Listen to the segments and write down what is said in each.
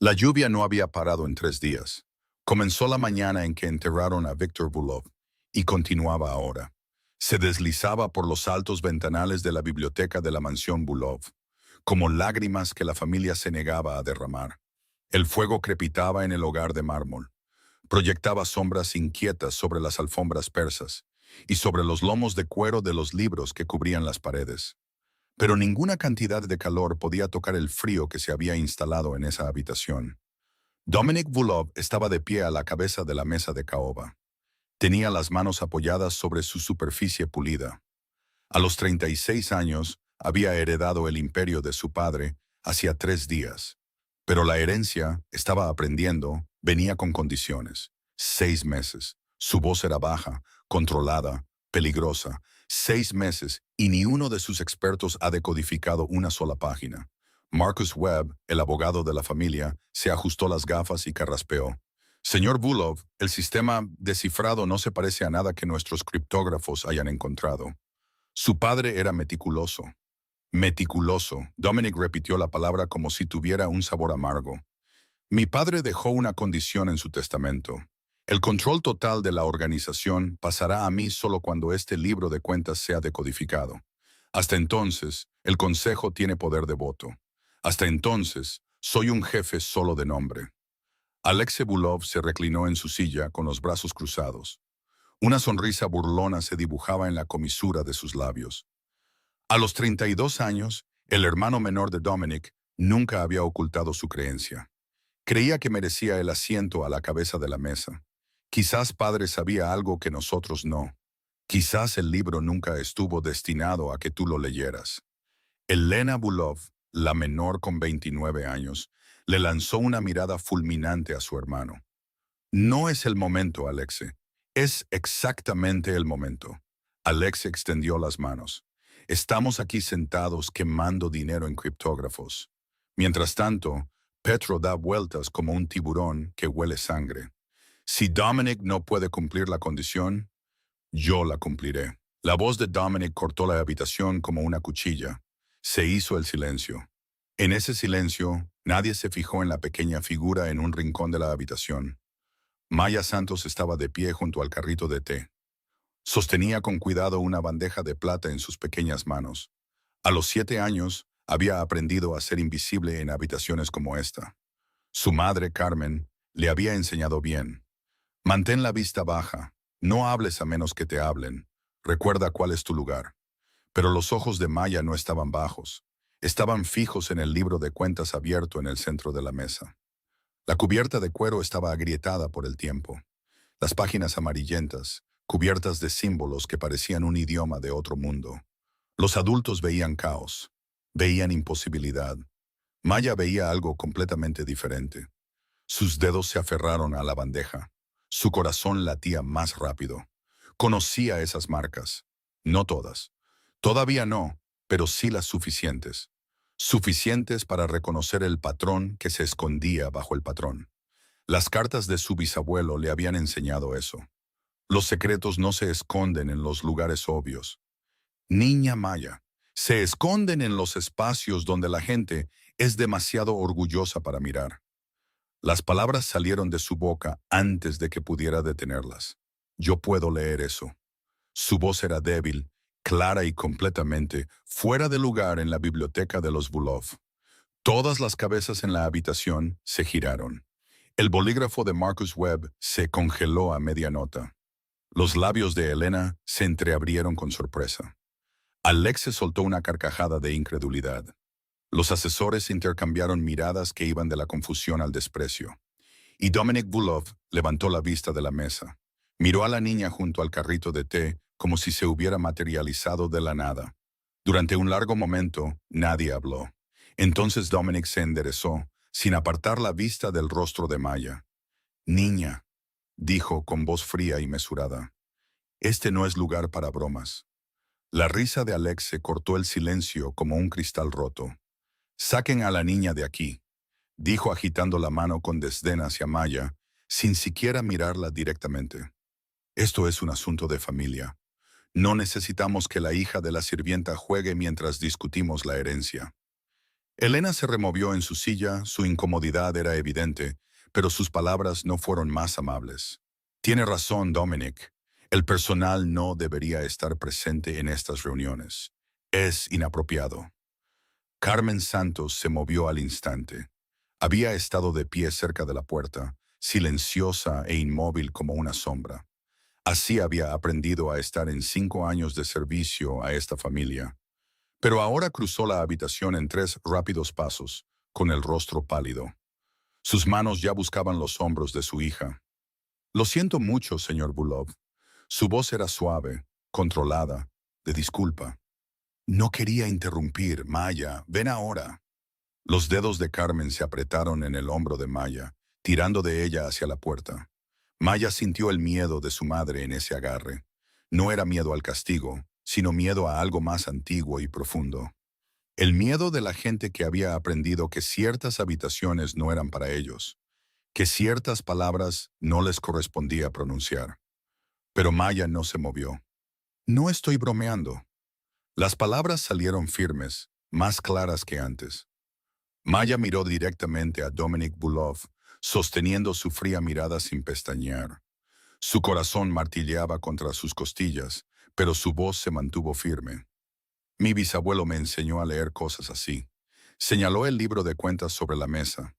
La lluvia no había parado en 3 días. Comenzó la mañana en que enterraron a Viktor Bulov y continuaba ahora. Se deslizaba por los altos ventanales de la biblioteca de la mansión Bulov, como lágrimas que la familia se negaba a derramar. El fuego crepitaba en el hogar de mármol. Proyectaba sombras inquietas sobre las alfombras persas y sobre los lomos de cuero de los libros que cubrían las paredes. Pero ninguna cantidad de calor podía tocar el frío que se había instalado en esa habitación. Dominic Bulov estaba de pie a la cabeza de la mesa de caoba. Tenía las manos apoyadas sobre su superficie pulida. A los 36 años había heredado el imperio de su padre hacía 3 días. Pero la herencia, estaba aprendiendo, venía con condiciones. 6 meses. Su voz era baja, controlada, peligrosa. 6 meses y ni uno de sus expertos ha decodificado una sola página. Marcus Webb, el abogado de la familia, se ajustó las gafas y carraspeó. Señor Bulov, el sistema descifrado no se parece a nada que nuestros criptógrafos hayan encontrado. Su padre era meticuloso. Meticuloso. Dominic repitió la palabra como si tuviera un sabor amargo. Mi padre dejó una condición en su testamento. El control total de la organización pasará a mí solo cuando este libro de cuentas sea decodificado. Hasta entonces, el consejo tiene poder de voto. Hasta entonces, soy un jefe solo de nombre. Alexei Bulov se reclinó en su silla con los brazos cruzados. Una sonrisa burlona se dibujaba en la comisura de sus labios. A los 32 años, el hermano menor de Dominic nunca había ocultado su creencia. Creía que merecía el asiento a la cabeza de la mesa. Quizás padre sabía algo que nosotros no. Quizás el libro nunca estuvo destinado a que tú lo leyeras. Elena Bulov, la menor con 29 años, le lanzó una mirada fulminante a su hermano. No es el momento, Alexei. Es exactamente el momento. Alexei extendió las manos. Estamos aquí sentados quemando dinero en criptógrafos. Mientras tanto, Petro da vueltas como un tiburón que huele sangre. Si Dominic no puede cumplir la condición, yo la cumpliré. La voz de Dominic cortó la habitación como una cuchilla. Se hizo el silencio. En ese silencio, nadie se fijó en la pequeña figura en un rincón de la habitación. Maya Santos estaba de pie junto al carrito de té. Sostenía con cuidado una bandeja de plata en sus pequeñas manos. A los 7 años, había aprendido a ser invisible en habitaciones como esta. Su madre, Carmen, le había enseñado bien. Mantén la vista baja. No hables a menos que te hablen. Recuerda cuál es tu lugar. Pero los ojos de Maya no estaban bajos. Estaban fijos en el libro de cuentas abierto en el centro de la mesa. La cubierta de cuero estaba agrietada por el tiempo. Las páginas amarillentas, cubiertas de símbolos que parecían un idioma de otro mundo. Los adultos veían caos, veían imposibilidad. Maya veía algo completamente diferente. Sus dedos se aferraron a la bandeja. Su corazón latía más rápido. Conocía esas marcas. No todas. Todavía no, pero sí las suficientes. Suficientes para reconocer el patrón que se escondía bajo el patrón. Las cartas de su bisabuelo le habían enseñado eso. Los secretos no se esconden en los lugares obvios. Niña Maya, se esconden en los espacios donde la gente es demasiado orgullosa para mirar. Las palabras salieron de su boca antes de que pudiera detenerlas. Yo puedo leer eso. Su voz era débil, clara y completamente fuera de lugar en la biblioteca de los Bulov. Todas las cabezas en la habitación se giraron. El bolígrafo de Marcus Webb se congeló a media nota. Los labios de Elena se entreabrieron con sorpresa. Alex soltó una carcajada de incredulidad. Los asesores intercambiaron miradas que iban de la confusión al desprecio. Y Dominic Bulov levantó la vista de la mesa. Miró a la niña junto al carrito de té como si se hubiera materializado de la nada. Durante un largo momento, nadie habló. Entonces Dominic se enderezó, sin apartar la vista del rostro de Maya. «Niña», dijo con voz fría y mesurada, «este no es lugar para bromas». La risa de Alex se cortó el silencio como un cristal roto. «Saquen a la niña de aquí», dijo agitando la mano con desdén hacia Maya, sin siquiera mirarla directamente. «Esto es un asunto de familia. No necesitamos que la hija de la sirvienta juegue mientras discutimos la herencia». Elena se removió en su silla, su incomodidad era evidente, pero sus palabras no fueron más amables. Tiene razón, Dominic. El personal no debería estar presente en estas reuniones. Es inapropiado. Carmen Santos se movió al instante. Había estado de pie cerca de la puerta, silenciosa e inmóvil como una sombra. Así había aprendido a estar en 5 años de servicio a esta familia. Pero ahora cruzó la habitación en 3 rápidos pasos, con el rostro pálido. Sus manos ya buscaban los hombros de su hija. Lo siento mucho, señor Bulov. Su voz era suave, controlada, de disculpa. No quería interrumpir, Maya, ven ahora. Los dedos de Carmen se apretaron en el hombro de Maya, tirando de ella hacia la puerta. Maya sintió el miedo de su madre en ese agarre. No era miedo al castigo, sino miedo a algo más antiguo y profundo. El miedo de la gente que había aprendido que ciertas habitaciones no eran para ellos, que ciertas palabras no les correspondía pronunciar. Pero Maya no se movió. No estoy bromeando. Las palabras salieron firmes, más claras que antes. Maya miró directamente a Dominic Bulov, sosteniendo su fría mirada sin pestañear. Su corazón martilleaba contra sus costillas, pero su voz se mantuvo firme. Mi bisabuelo me enseñó a leer cosas así. Señaló el libro de cuentas sobre la mesa.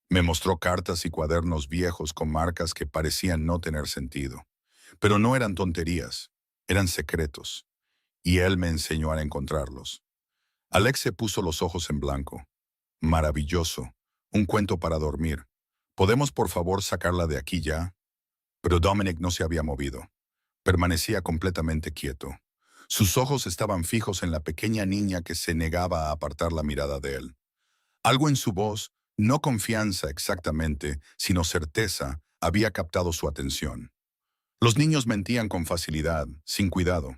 Me mostró cartas y cuadernos viejos con marcas que parecían no tener sentido. Pero no eran tonterías, eran secretos. Y él me enseñó a encontrarlos. Alex se puso los ojos en blanco. Maravilloso. Un cuento para dormir. ¿Podemos por favor sacarla de aquí ya? Pero Dominic no se había movido. Permanecía completamente quieto. Sus ojos estaban fijos en la pequeña niña que se negaba a apartar la mirada de él. Algo en su voz, no confianza exactamente, sino certeza, había captado su atención. Los niños mentían con facilidad, sin cuidado.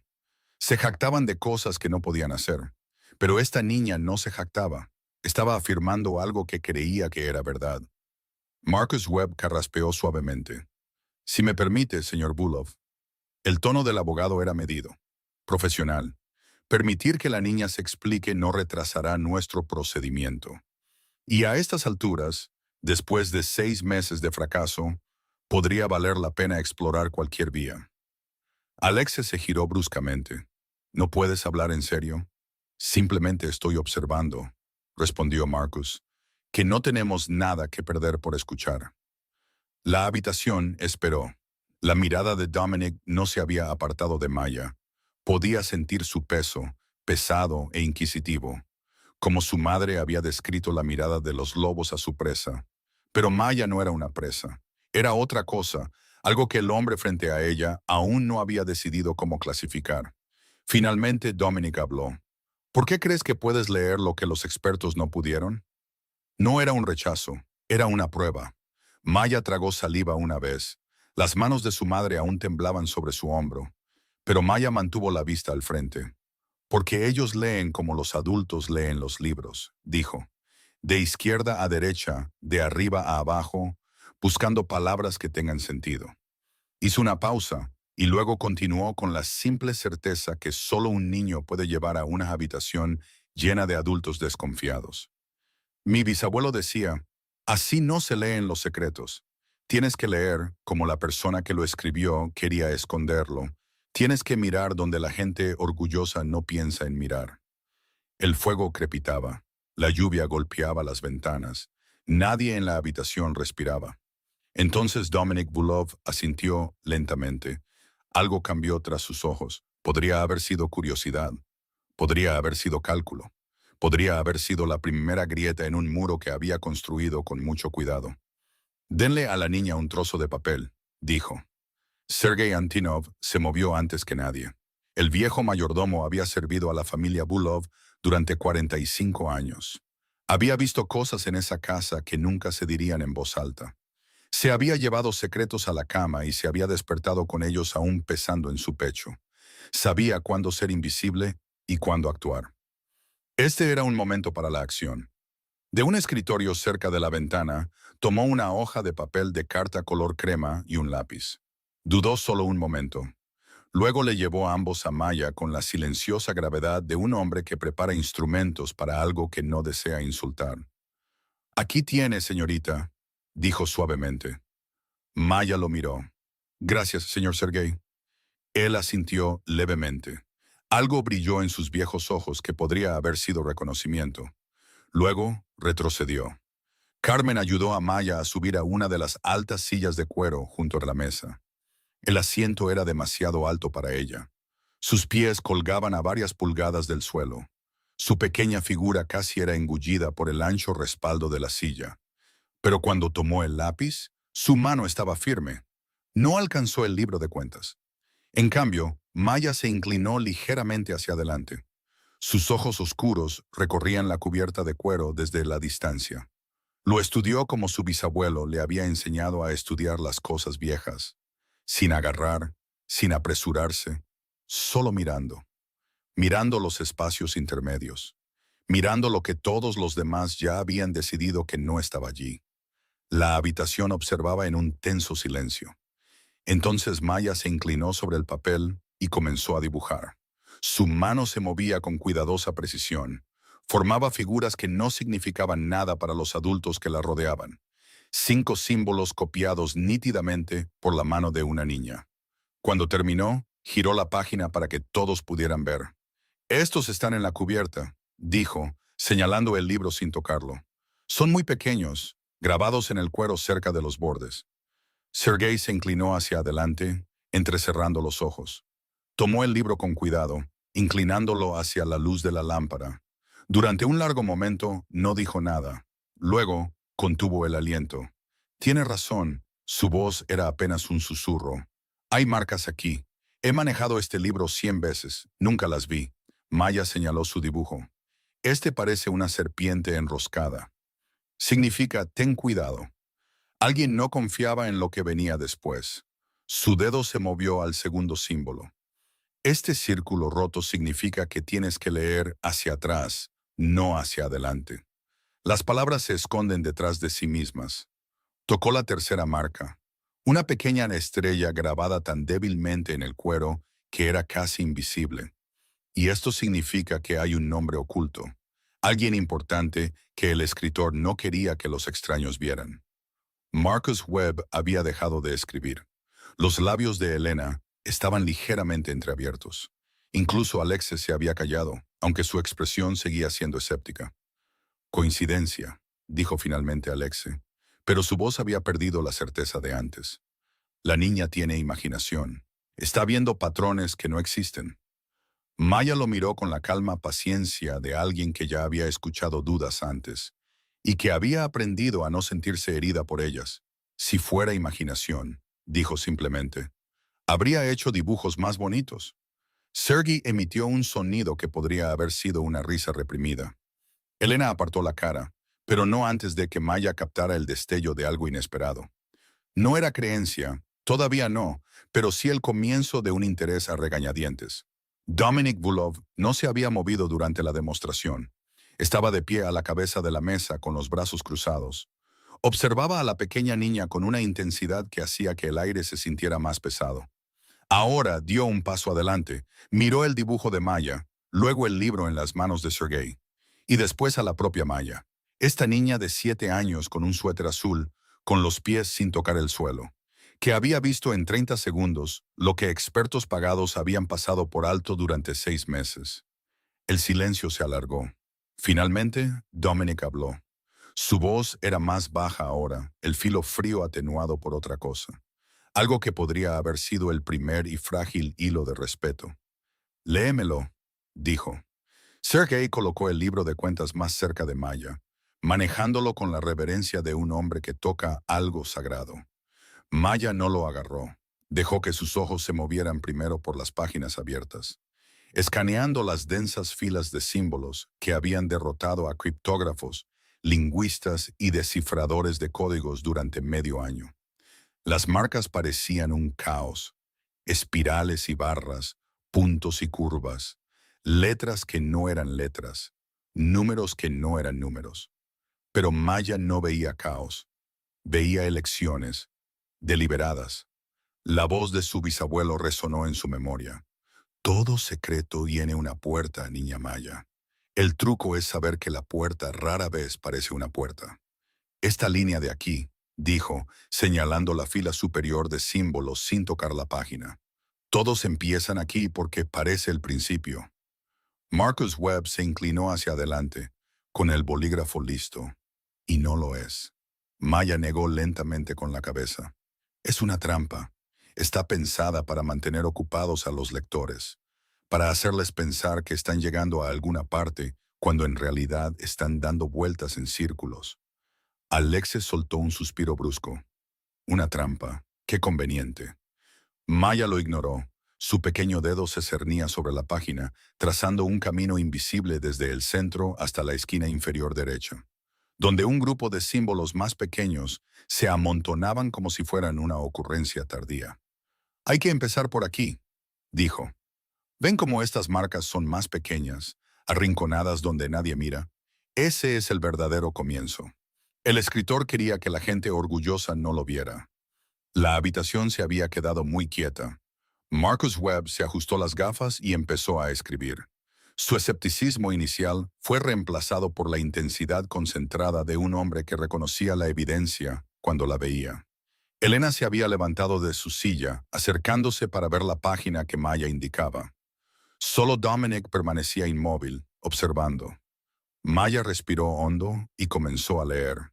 Se jactaban de cosas que no podían hacer. Pero esta niña no se jactaba. Estaba afirmando algo que creía que era verdad. Marcus Webb carraspeó suavemente. Si me permite, señor Bulov. El tono del abogado era medido, profesional. Permitir que la niña se explique no retrasará nuestro procedimiento. Y a estas alturas, después de 6 meses de fracaso, podría valer la pena explorar cualquier vía. Alexe se giró bruscamente. ¿No puedes hablar en serio? Simplemente estoy observando, respondió Marcus, que no tenemos nada que perder por escuchar. La habitación esperó. La mirada de Dominic no se había apartado de Maya. Podía sentir su peso, pesado e inquisitivo, como su madre había descrito la mirada de los lobos a su presa. Pero Maya no era una presa. Era otra cosa, algo que el hombre frente a ella aún no había decidido cómo clasificar. Finalmente Dominic habló. ¿Por qué crees que puedes leer lo que los expertos no pudieron? No era un rechazo, era una prueba. Maya tragó saliva una vez. Las manos de su madre aún temblaban sobre su hombro. Pero Maya mantuvo la vista al frente. Porque ellos leen como los adultos leen los libros, dijo. De izquierda a derecha, de arriba a abajo, buscando palabras que tengan sentido. Hizo una pausa y luego continuó con la simple certeza que solo un niño puede llevar a una habitación llena de adultos desconfiados. Mi bisabuelo decía, así no se leen los secretos. Tienes que leer como la persona que lo escribió quería esconderlo. Tienes que mirar donde la gente orgullosa no piensa en mirar. El fuego crepitaba. La lluvia golpeaba las ventanas. Nadie en la habitación respiraba. Entonces Dominic Bulov asintió lentamente. Algo cambió tras sus ojos. Podría haber sido curiosidad. Podría haber sido cálculo. Podría haber sido la primera grieta en un muro que había construido con mucho cuidado. Denle a la niña un trozo de papel, dijo. Sergei Antinov se movió antes que nadie. El viejo mayordomo había servido a la familia Bulov durante 45 años. Había visto cosas en esa casa que nunca se dirían en voz alta. Se había llevado secretos a la cama y se había despertado con ellos aún pesando en su pecho. Sabía cuándo ser invisible y cuándo actuar. Este era un momento para la acción. De un escritorio cerca de la ventana, tomó una hoja de papel de carta color crema y un lápiz. Dudó solo un momento. Luego le llevó a ambos a Maya con la silenciosa gravedad de un hombre que prepara instrumentos para algo que no desea insultar. «Aquí tiene, señorita», dijo suavemente. Maya lo miró. «Gracias, señor Sergei». Él asintió levemente. Algo brilló en sus viejos ojos que podría haber sido reconocimiento. Luego retrocedió. Carmen ayudó a Maya a subir a una de las altas sillas de cuero junto a la mesa. El asiento era demasiado alto para ella. Sus pies colgaban a varias pulgadas del suelo. Su pequeña figura casi era engullida por el ancho respaldo de la silla. Pero cuando tomó el lápiz, su mano estaba firme. No alcanzó el libro de cuentas. En cambio, Maya se inclinó ligeramente hacia adelante. Sus ojos oscuros recorrían la cubierta de cuero desde la distancia. Lo estudió como su bisabuelo le había enseñado a estudiar las cosas viejas, sin agarrar, sin apresurarse, solo mirando, mirando los espacios intermedios, mirando lo que todos los demás ya habían decidido que no estaba allí. La habitación observaba en un tenso silencio. Entonces Maya se inclinó sobre el papel y comenzó a dibujar. Su mano se movía con cuidadosa precisión. Formaba figuras que no significaban nada para los adultos que la rodeaban. 5 símbolos copiados nítidamente por la mano de una niña. Cuando terminó, giró la página para que todos pudieran ver. «Estos están en la cubierta», dijo, señalando el libro sin tocarlo. «Son muy pequeños, grabados en el cuero cerca de los bordes». Sergei se inclinó hacia adelante, entrecerrando los ojos. Tomó el libro con cuidado, inclinándolo hacia la luz de la lámpara. Durante un largo momento no dijo nada. Luego contuvo el aliento. «Tiene razón», su voz era apenas un susurro. «Hay marcas aquí. He manejado este libro 100 veces. Nunca las vi». Maya señaló su dibujo. «Este parece una serpiente enroscada. Significa ten cuidado». Alguien no confiaba en lo que venía después. Su dedo se movió al segundo símbolo. «Este círculo roto significa que tienes que leer hacia atrás, no hacia adelante. Las palabras se esconden detrás de sí mismas». Tocó la tercera marca, una pequeña estrella grabada tan débilmente en el cuero que era casi invisible. Y esto significa que hay un nombre oculto, alguien importante que el escritor no quería que los extraños vieran. Marcus Webb había dejado de escribir. Los labios de Elena estaban ligeramente entreabiertos. Incluso Alexis se había callado, aunque su expresión seguía siendo escéptica. «Coincidencia», dijo finalmente Alexis, pero su voz había perdido la certeza de antes. «La niña tiene imaginación. Está viendo patrones que no existen». Maya lo miró con la calma paciencia de alguien que ya había escuchado dudas antes y que había aprendido a no sentirse herida por ellas. «Si fuera imaginación», dijo simplemente, «habría hecho dibujos más bonitos». Sergei emitió un sonido que podría haber sido una risa reprimida. Elena apartó la cara, pero no antes de que Maya captara el destello de algo inesperado. No era creencia, todavía no, pero sí el comienzo de un interés a regañadientes. Dominic Bulov no se había movido durante la demostración. Estaba de pie a la cabeza de la mesa con los brazos cruzados. Observaba a la pequeña niña con una intensidad que hacía que el aire se sintiera más pesado. Ahora dio un paso adelante, miró el dibujo de Maya, luego el libro en las manos de Sergei, y después a la propia Maya. Esta niña de 7 años con un suéter azul, con los pies sin tocar el suelo, que había visto en 30 segundos lo que expertos pagados habían pasado por alto durante 6 meses. El silencio se alargó. Finalmente, Dominic habló. Su voz era más baja ahora, el filo frío atenuado por otra cosa. Algo que podría haber sido el primer y frágil hilo de respeto. «Léemelo», dijo. Sergei colocó el libro de cuentas más cerca de Maya, manejándolo con la reverencia de un hombre que toca algo sagrado. Maya no lo agarró. Dejó que sus ojos se movieran primero por las páginas abiertas, escaneando las densas filas de símbolos que habían derrotado a criptógrafos, lingüistas y descifradores de códigos durante medio año. Las marcas parecían un caos, espirales y barras, puntos y curvas, letras que no eran letras, números que no eran números. Pero Maya no veía caos, veía elecciones, deliberadas. La voz de su bisabuelo resonó en su memoria. Todo secreto tiene una puerta, niña Maya. El truco es saber que la puerta rara vez parece una puerta. Esta línea de aquí, dijo, señalando la fila superior de símbolos sin tocar la página. Todos empiezan aquí porque parece el principio. Marcus Webb se inclinó hacia adelante, con el bolígrafo listo. Y no lo es. Maya negó lentamente con la cabeza. Es una trampa. Está pensada para mantener ocupados a los lectores, para hacerles pensar que están llegando a alguna parte cuando en realidad están dando vueltas en círculos. Alexis soltó un suspiro brusco. Una trampa. Qué conveniente. Maya lo ignoró. Su pequeño dedo se cernía sobre la página, trazando un camino invisible desde el centro hasta la esquina inferior derecha, donde un grupo de símbolos más pequeños se amontonaban como si fueran una ocurrencia tardía. Hay que empezar por aquí, dijo. ¿Ven cómo estas marcas son más pequeñas, arrinconadas donde nadie mira? Ese es el verdadero comienzo. El escritor quería que la gente orgullosa no lo viera. La habitación se había quedado muy quieta. Marcus Webb se ajustó las gafas y empezó a escribir. Su escepticismo inicial fue reemplazado por la intensidad concentrada de un hombre que reconocía la evidencia cuando la veía. Elena se había levantado de su silla, acercándose para ver la página que Maya indicaba. Solo Dominic permanecía inmóvil, observando. Maya respiró hondo y comenzó a leer.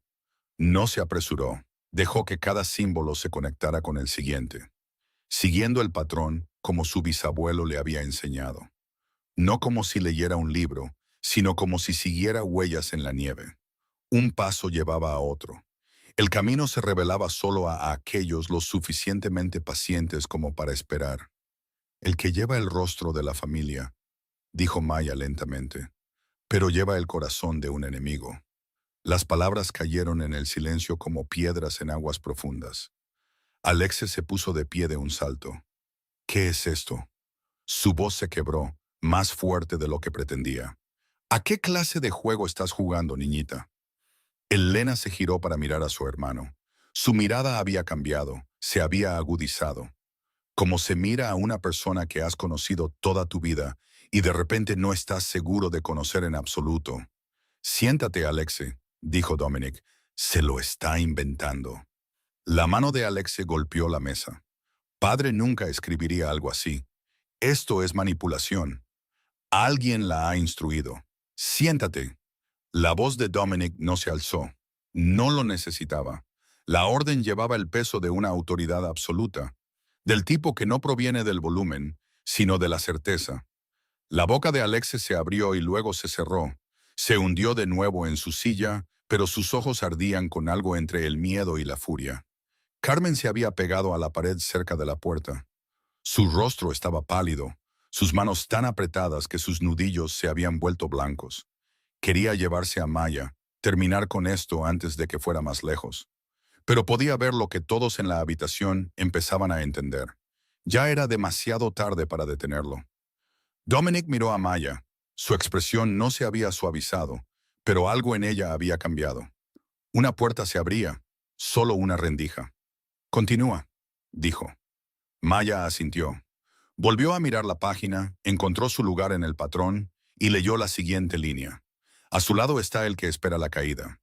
No se apresuró. Dejó que cada símbolo se conectara con el siguiente, siguiendo el patrón como su bisabuelo le había enseñado. No como si leyera un libro, sino como si siguiera huellas en la nieve. Un paso llevaba a otro. El camino se revelaba solo a aquellos lo suficientemente pacientes como para esperar. El que lleva el rostro de la familia, dijo Maya lentamente, pero lleva el corazón de un enemigo. Las palabras cayeron en el silencio como piedras en aguas profundas. Alexis se puso de pie de un salto. ¿Qué es esto? Su voz se quebró, más fuerte de lo que pretendía. ¿A qué clase de juego estás jugando, niñita? Elena se giró para mirar a su hermano. Su mirada había cambiado, se había agudizado. Como se mira a una persona que has conocido toda tu vida y de repente no estás seguro de conocer en absoluto. Siéntate, Alexis, dijo Dominic. Se lo está inventando. La mano de Alexis golpeó la mesa. Padre nunca escribiría algo así. Esto es manipulación. Alguien la ha instruido. Siéntate. La voz de Dominic no se alzó. No lo necesitaba. La orden llevaba el peso de una autoridad absoluta, del tipo que no proviene del volumen, sino de la certeza. La boca de Alexis se abrió y luego se cerró. Se hundió de nuevo en su silla, pero sus ojos ardían con algo entre el miedo y la furia. Carmen se había pegado a la pared cerca de la puerta. Su rostro estaba pálido, sus manos tan apretadas que sus nudillos se habían vuelto blancos. Quería llevarse a Maya, terminar con esto antes de que fuera más lejos. Pero podía ver lo que todos en la habitación empezaban a entender. Ya era demasiado tarde para detenerlo. Dominic miró a Maya. Su expresión no se había suavizado, pero algo en ella había cambiado. Una puerta se abría, solo una rendija. Continúa, dijo. Maya asintió. Volvió a mirar la página, encontró su lugar en el patrón y leyó la siguiente línea. A su lado está el que espera la caída.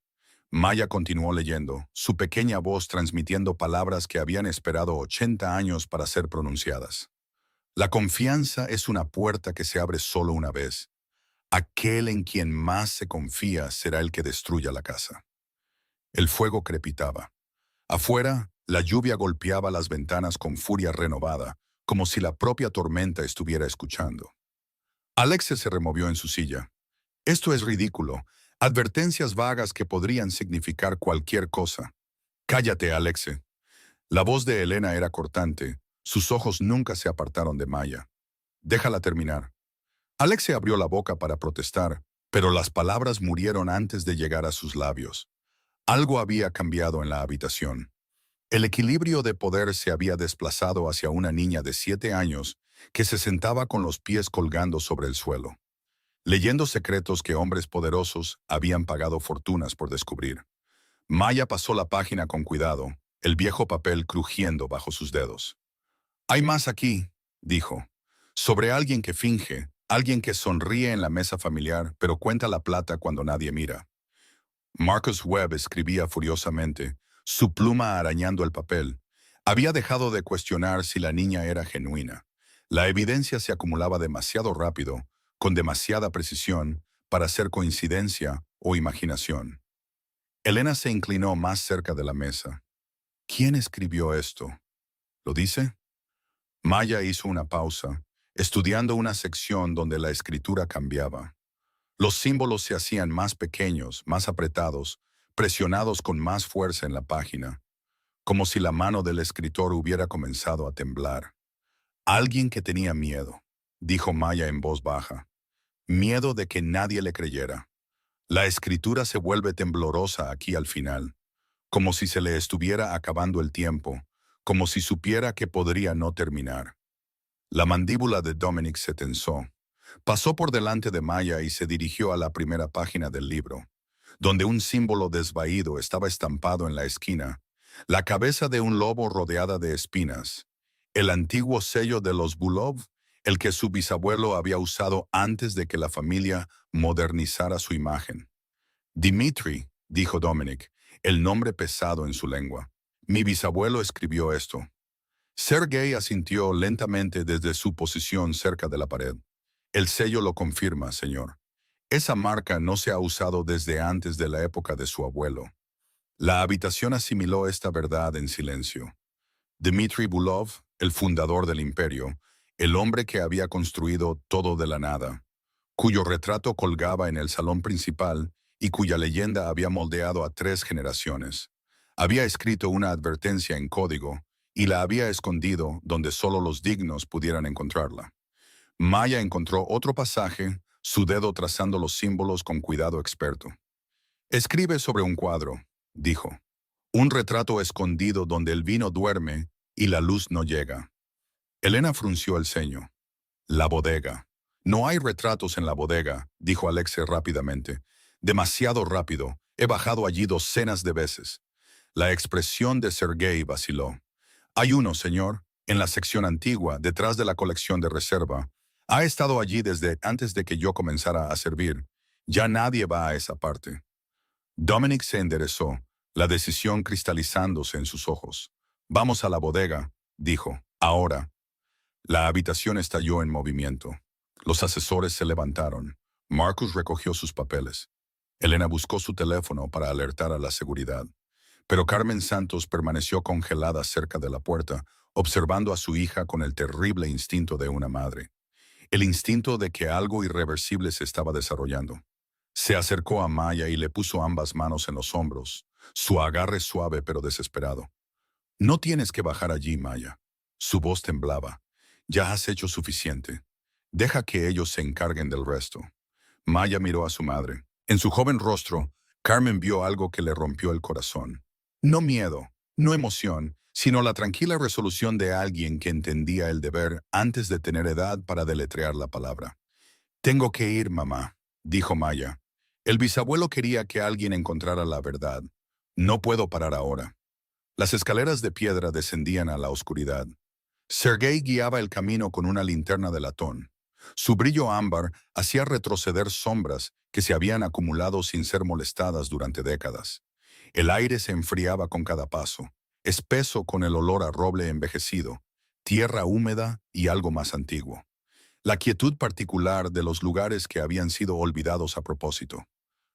Maya continuó leyendo, su pequeña voz transmitiendo palabras que habían esperado 80 años para ser pronunciadas. La confianza es una puerta que se abre solo una vez. Aquel en quien más se confía será el que destruya la casa. El fuego crepitaba. Afuera, la lluvia golpeaba las ventanas con furia renovada, como si la propia tormenta estuviera escuchando. Alexis se removió en su silla. Esto es ridículo. Advertencias vagas que podrían significar cualquier cosa. Cállate, Alexis. La voz de Elena era cortante. Sus ojos nunca se apartaron de Maya. Déjala terminar. Alexis abrió la boca para protestar, pero las palabras murieron antes de llegar a sus labios. Algo había cambiado en la habitación. El equilibrio de poder se había desplazado hacia una niña de 7 años que se sentaba con los pies colgando sobre el suelo, leyendo secretos que hombres poderosos habían pagado fortunas por descubrir. Maya pasó la página con cuidado, el viejo papel crujiendo bajo sus dedos. Hay más aquí, dijo. Sobre alguien que finge, alguien que sonríe en la mesa familiar, pero cuenta la plata cuando nadie mira. Marcus Webb escribía furiosamente, su pluma arañando el papel. Había dejado de cuestionar si la niña era genuina. La evidencia se acumulaba demasiado rápido, con demasiada precisión, para ser coincidencia o imaginación. Elena se inclinó más cerca de la mesa. ¿Quién escribió esto? ¿Lo dice? Maya hizo una pausa, estudiando una sección donde la escritura cambiaba. Los símbolos se hacían más pequeños, más apretados, presionados con más fuerza en la página, como si la mano del escritor hubiera comenzado a temblar. Alguien que tenía miedo, dijo Maya en voz baja. Miedo de que nadie le creyera. La escritura se vuelve temblorosa aquí al final, como si se le estuviera acabando el tiempo, como si supiera que podría no terminar. La mandíbula de Dominic se tensó. Pasó por delante de Maya y se dirigió a la primera página del libro, donde un símbolo desvaído estaba estampado en la esquina, la cabeza de un lobo rodeada de espinas, el antiguo sello de los Bulov, el que su bisabuelo había usado antes de que la familia modernizara su imagen. Dimitri, dijo Dominic, el nombre pesado en su lengua. Mi bisabuelo escribió esto. Sergei asintió lentamente desde su posición cerca de la pared. El sello lo confirma, señor. Esa marca no se ha usado desde antes de la época de su abuelo. La habitación asimiló esta verdad en silencio. Dmitri Bulov, el fundador del imperio, el hombre que había construido todo de la nada, cuyo retrato colgaba en el salón principal y cuya leyenda había moldeado a 3 generaciones. Había escrito una advertencia en código y la había escondido donde solo los dignos pudieran encontrarla. Maya encontró otro pasaje, su dedo trazando los símbolos con cuidado experto. Escribe sobre un cuadro, dijo. Un retrato escondido donde el vino duerme y la luz no llega. Elena frunció el ceño. La bodega. No hay retratos en la bodega, dijo Alexei rápidamente. Demasiado rápido. He bajado allí docenas de veces. La expresión de Sergei vaciló. Hay uno, señor, en la sección antigua, detrás de la colección de reserva. Ha estado allí desde antes de que yo comenzara a servir. Ya nadie va a esa parte. Dominic se enderezó, la decisión cristalizándose en sus ojos. Vamos a la bodega, dijo. Ahora. La habitación estalló en movimiento. Los asesores se levantaron. Marcus recogió sus papeles. Elena buscó su teléfono para alertar a la seguridad. Pero Carmen Santos permaneció congelada cerca de la puerta, observando a su hija con el terrible instinto de una madre. El instinto de que algo irreversible se estaba desarrollando. Se acercó a Maya y le puso ambas manos en los hombros, su agarre suave pero desesperado. No tienes que bajar allí, Maya. Su voz temblaba. Ya has hecho suficiente. Deja que ellos se encarguen del resto. Maya miró a su madre. En su joven rostro, Carmen vio algo que le rompió el corazón. No miedo, no emoción, sino la tranquila resolución de alguien que entendía el deber antes de tener edad para deletrear la palabra. Tengo que ir, mamá, dijo Maya. El bisabuelo quería que alguien encontrara la verdad. No puedo parar ahora. Las escaleras de piedra descendían a la oscuridad. Sergei guiaba el camino con una linterna de latón. Su brillo ámbar hacía retroceder sombras que se habían acumulado sin ser molestadas durante décadas. El aire se enfriaba con cada paso, espeso con el olor a roble envejecido, tierra húmeda y algo más antiguo. La quietud particular de los lugares que habían sido olvidados a propósito.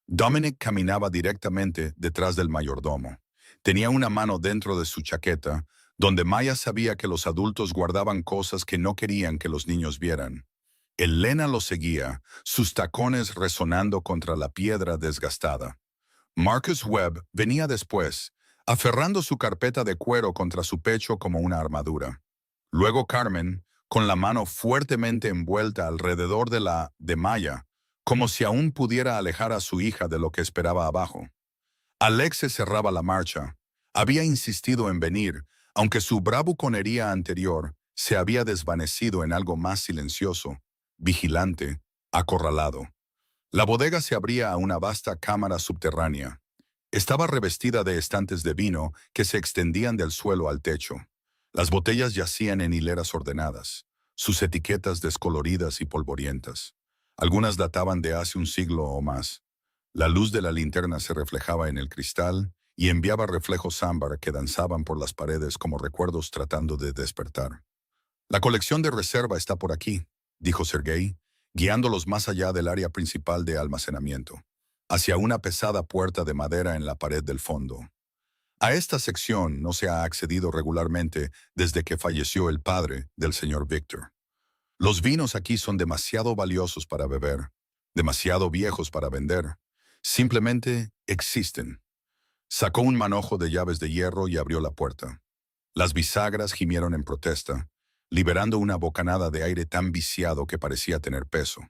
Dominic caminaba directamente detrás del mayordomo. Tenía una mano dentro de su chaqueta, donde Maya sabía que los adultos guardaban cosas que no querían que los niños vieran. Elena lo seguía, sus tacones resonando contra la piedra desgastada. Marcus Webb venía después, aferrando su carpeta de cuero contra su pecho como una armadura. Luego Carmen, con la mano fuertemente envuelta alrededor de Maya, como si aún pudiera alejar a su hija de lo que esperaba abajo. Alexe cerraba la marcha. Había insistido en venir, aunque su bravuconería anterior se había desvanecido en algo más silencioso, vigilante, acorralado. La bodega se abría a una vasta cámara subterránea. Estaba revestida de estantes de vino que se extendían del suelo al techo. Las botellas yacían en hileras ordenadas, sus etiquetas descoloridas y polvorientas. Algunas databan de hace un siglo o más. La luz de la linterna se reflejaba en el cristal y enviaba reflejos ámbar que danzaban por las paredes como recuerdos tratando de despertar. La colección de reserva está por aquí, dijo Sergei, guiándolos más allá del área principal de almacenamiento, hacia una pesada puerta de madera en la pared del fondo. A esta sección no se ha accedido regularmente desde que falleció el padre del señor Victor. Los vinos aquí son demasiado valiosos para beber, demasiado viejos para vender. Simplemente existen. Sacó un manojo de llaves de hierro y abrió la puerta. Las bisagras gimieron en protesta, liberando una bocanada de aire tan viciado que parecía tener peso.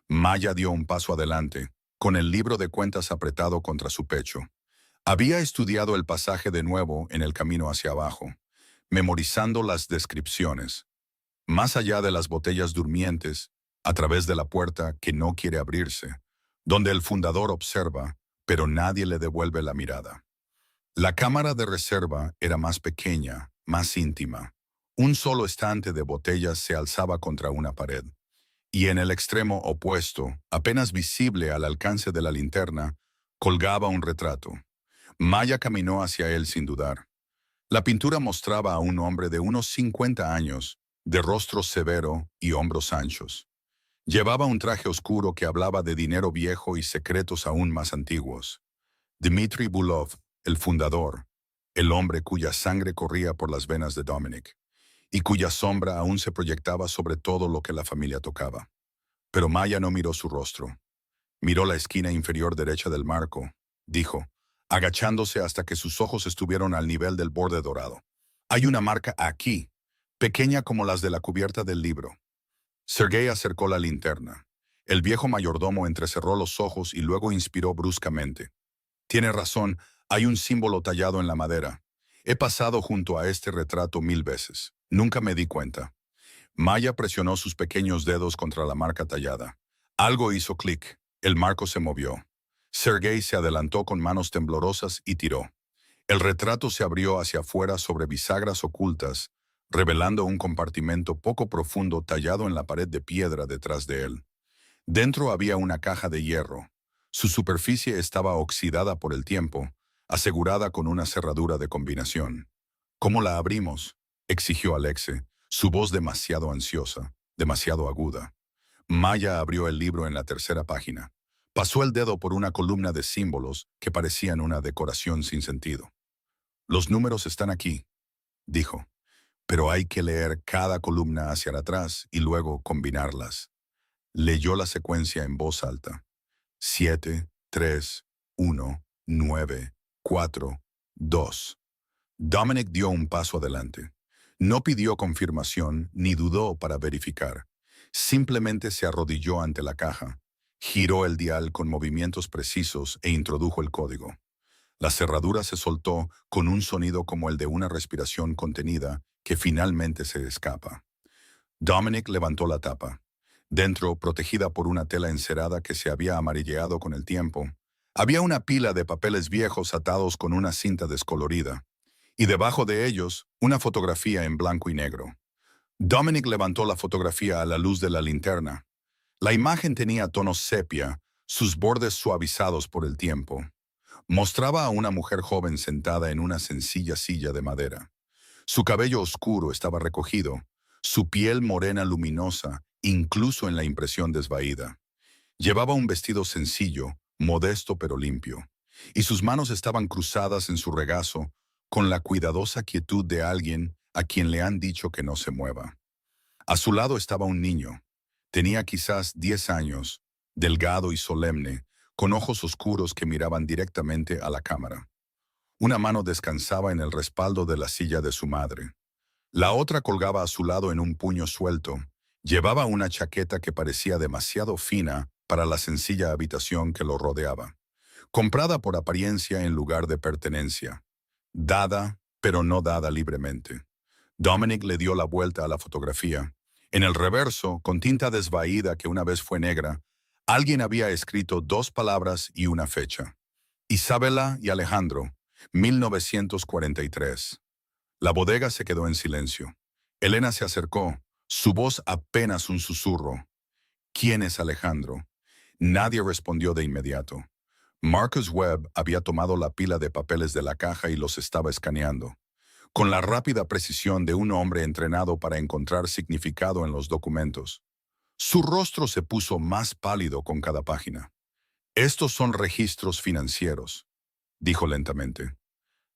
Maya dio un paso adelante, con el libro de cuentas apretado contra su pecho. Había estudiado el pasaje de nuevo en el camino hacia abajo, memorizando las descripciones. Más allá de las botellas durmientes, a través de la puerta que no quiere abrirse, donde el fundador observa, pero nadie le devuelve la mirada. La cámara de reserva era más pequeña, más íntima. Un solo estante de botellas se alzaba contra una pared, y en el extremo opuesto, apenas visible al alcance de la linterna, colgaba un retrato. Maya caminó hacia él sin dudar. La pintura mostraba a un hombre de unos 50 años, de rostro severo y hombros anchos. Llevaba un traje oscuro que hablaba de dinero viejo y secretos aún más antiguos. Dmitry Bulov, el fundador, el hombre cuya sangre corría por las venas de Dominic, y cuya sombra aún se proyectaba sobre todo lo que la familia tocaba. Pero Maya no miró su rostro. Miró la esquina inferior derecha del marco, dijo, agachándose hasta que sus ojos estuvieron al nivel del borde dorado. Hay una marca aquí, pequeña como las de la cubierta del libro. Sergei acercó la linterna. El viejo mayordomo entrecerró los ojos y luego inspiró bruscamente. Tiene razón, hay un símbolo tallado en la madera. He pasado junto a este retrato 1000 veces. Nunca me di cuenta. Maya presionó sus pequeños dedos contra la marca tallada. Algo hizo clic. El marco se movió. Sergei se adelantó con manos temblorosas y tiró. El retrato se abrió hacia afuera sobre bisagras ocultas, revelando un compartimento poco profundo tallado en la pared de piedra detrás de él. Dentro había una caja de hierro. Su superficie estaba oxidada por el tiempo, asegurada con una cerradura de combinación. ¿Cómo la abrimos?, exigió Alexe, su voz demasiado ansiosa, demasiado aguda. Maya abrió el libro en la tercera página. Pasó el dedo por una columna de símbolos que parecían una decoración sin sentido. Los números están aquí, dijo, pero hay que leer cada columna hacia atrás y luego combinarlas. Leyó la secuencia en voz alta. 7, 3, 1, 9, 4, 2. Dominic dio un paso adelante. No pidió confirmación ni dudó para verificar. Simplemente se arrodilló ante la caja, giró el dial con movimientos precisos e introdujo el código. La cerradura se soltó con un sonido como el de una respiración contenida que finalmente se escapa. Dominic levantó la tapa. Dentro, protegida por una tela encerada que se había amarilleado con el tiempo, había una pila de papeles viejos atados con una cinta descolorida, y debajo de ellos, una fotografía en blanco y negro. Dominic levantó la fotografía a la luz de la linterna. La imagen tenía tonos sepia, sus bordes suavizados por el tiempo. Mostraba a una mujer joven sentada en una sencilla silla de madera. Su cabello oscuro estaba recogido, su piel morena luminosa, incluso en la impresión desvaída. Llevaba un vestido sencillo, modesto pero limpio, y sus manos estaban cruzadas en su regazo, con la cuidadosa quietud de alguien a quien le han dicho que no se mueva. A su lado estaba un niño. Tenía quizás 10 años, delgado y solemne, con ojos oscuros que miraban directamente a la cámara. Una mano descansaba en el respaldo de la silla de su madre. La otra colgaba a su lado en un puño suelto. Llevaba una chaqueta que parecía demasiado fina para la sencilla habitación que lo rodeaba. Comprada por apariencia en lugar de pertenencia. Dada, pero no dada libremente. Dominic le dio la vuelta a la fotografía. En el reverso, con tinta desvaída que una vez fue negra, alguien había escrito 2 palabras y una fecha. Isabela y Alejandro, 1943. La bodega se quedó en silencio. Elena se acercó, su voz apenas un susurro. ¿Quién es Alejandro? Nadie respondió de inmediato. Marcus Webb había tomado la pila de papeles de la caja y los estaba escaneando, con la rápida precisión de un hombre entrenado para encontrar significado en los documentos. Su rostro se puso más pálido con cada página. Estos son registros financieros, dijo lentamente.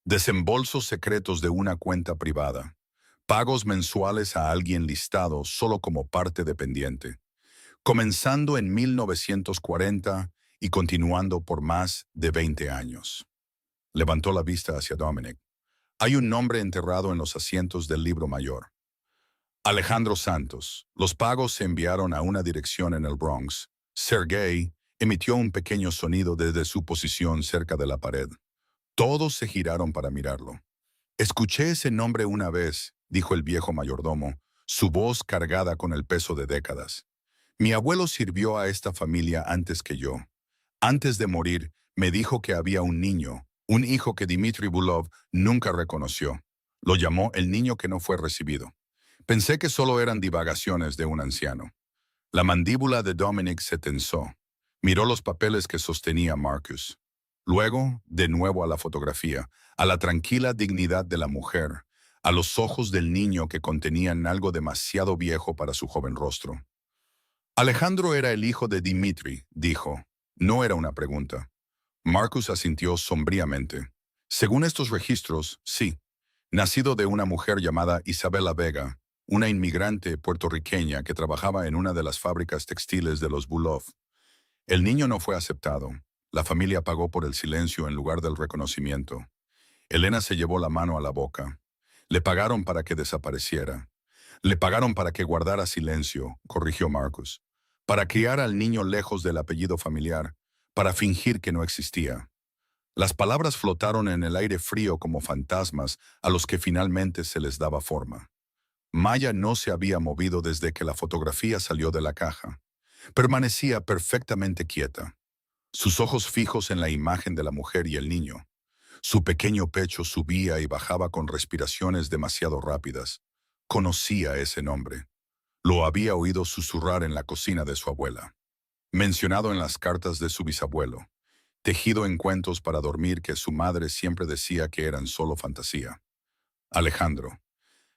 Desembolsos secretos de una cuenta privada. Pagos mensuales a alguien listado solo como parte dependiente, comenzando en 1940 y continuando por más de 20 años. Levantó la vista hacia Dominic. Hay un nombre enterrado en los asientos del libro mayor. Alejandro Santos. Los pagos se enviaron a una dirección en el Bronx. Sergei emitió un pequeño sonido desde su posición cerca de la pared. Todos se giraron para mirarlo. Escuché ese nombre una vez, dijo el viejo mayordomo, su voz cargada con el peso de décadas. Mi abuelo sirvió a esta familia antes que yo. Antes de morir, me dijo que había un niño, un hijo que Dmitry Bulov nunca reconoció. Lo llamó el niño que no fue recibido. Pensé que solo eran divagaciones de un anciano. La mandíbula de Dominic se tensó. Miró los papeles que sostenía Marcus. Luego, de nuevo a la fotografía, a la tranquila dignidad de la mujer, a los ojos del niño que contenían algo demasiado viejo para su joven rostro. Alejandro era el hijo de Dmitry, dijo. No era una pregunta. Marcus asintió sombríamente. Según estos registros, sí. Nacido de una mujer llamada Isabela Vega, una inmigrante puertorriqueña que trabajaba en una de las fábricas textiles de los Bulov. El niño no fue aceptado. La familia pagó por el silencio en lugar del reconocimiento. Elena se llevó la mano a la boca. Le pagaron para que desapareciera. Le pagaron para que guardara silencio, corrigió Marcus. Para criar al niño lejos del apellido familiar, para fingir que no existía. Las palabras flotaron en el aire frío como fantasmas a los que finalmente se les daba forma. Maya no se había movido desde que la fotografía salió de la caja. Permanecía perfectamente quieta, sus ojos fijos en la imagen de la mujer y el niño. Su pequeño pecho subía y bajaba con respiraciones demasiado rápidas. Conocía ese nombre. Lo había oído susurrar en la cocina de su abuela. Mencionado en las cartas de su bisabuelo. Tejido en cuentos para dormir que su madre siempre decía que eran solo fantasía. Alejandro.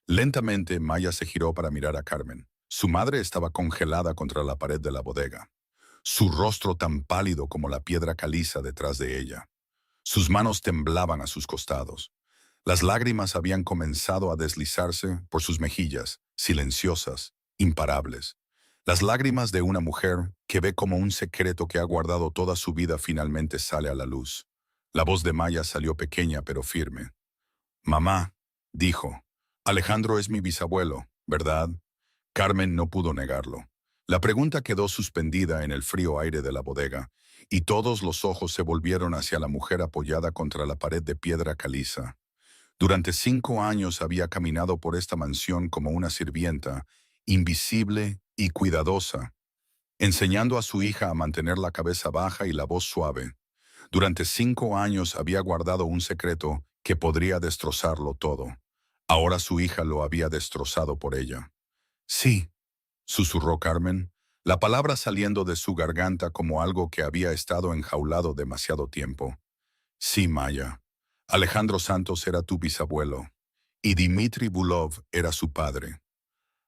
Lentamente, Maya se giró para mirar a Carmen. Su madre estaba congelada contra la pared de la bodega, su rostro tan pálido como la piedra caliza detrás de ella. Sus manos temblaban a sus costados. Las lágrimas habían comenzado a deslizarse por sus mejillas, silenciosas, imparables. Las lágrimas de una mujer que ve como un secreto que ha guardado toda su vida finalmente sale a la luz. La voz de Maya salió pequeña pero firme. «Mamá», dijo, «Alejandro es mi bisabuelo, ¿verdad?» Carmen no pudo negarlo. La pregunta quedó suspendida en el frío aire de la bodega, y todos los ojos se volvieron hacia la mujer apoyada contra la pared de piedra caliza. Durante 5 años había caminado por esta mansión como una sirvienta, invisible y cuidadosa, enseñando a su hija a mantener la cabeza baja y la voz suave. Durante 5 años había guardado un secreto que podría destrozarlo todo. Ahora su hija lo había destrozado por ella. «Sí», susurró Carmen, la palabra saliendo de su garganta como algo que había estado enjaulado demasiado tiempo. «Sí, Maya. Alejandro Santos era tu bisabuelo, y Dmitry Bulov era su padre».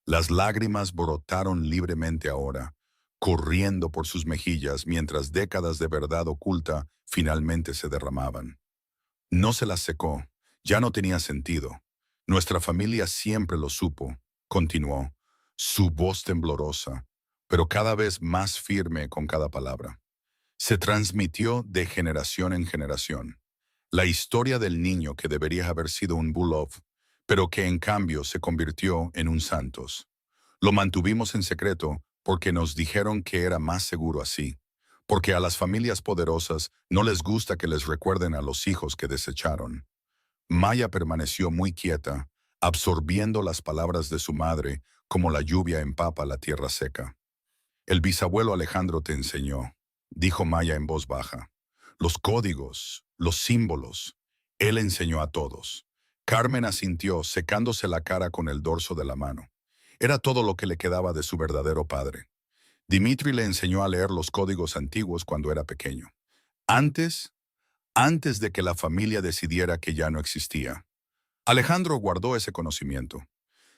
Las lágrimas brotaron libremente ahora, corriendo por sus mejillas mientras décadas de verdad oculta finalmente se derramaban. No se las secó, ya no tenía sentido. Nuestra familia siempre lo supo, continuó, su voz temblorosa, pero cada vez más firme con cada palabra. Se transmitió de generación en generación. La historia del niño que debería haber sido un Bulov, pero que en cambio se convirtió en un Santos. Lo mantuvimos en secreto porque nos dijeron que era más seguro así, porque a las familias poderosas no les gusta que les recuerden a los hijos que desecharon. Maya permaneció muy quieta, absorbiendo las palabras de su madre como la lluvia empapa la tierra seca. «El bisabuelo Alejandro te enseñó», dijo Maya en voz baja. «Los códigos, los símbolos. Él enseñó a todos. Carmen asintió, secándose la cara con el dorso de la mano. Era todo lo que le quedaba de su verdadero padre. Dimitri le enseñó a leer los códigos antiguos cuando era pequeño. Antes, antes de que la familia decidiera que ya no existía. Alejandro guardó ese conocimiento.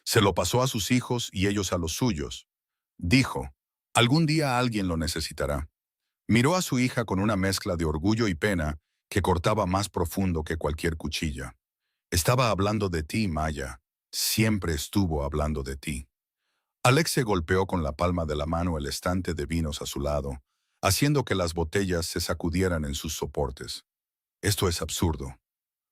Se lo pasó a sus hijos y ellos a los suyos. Dijo, algún día alguien lo necesitará. Miró a su hija con una mezcla de orgullo y pena que cortaba más profundo que cualquier cuchilla. Estaba hablando de ti, Maya. Siempre estuvo hablando de ti. Alex se golpeó con la palma de la mano el estante de vinos a su lado, haciendo que las botellas se sacudieran en sus soportes. Esto es absurdo.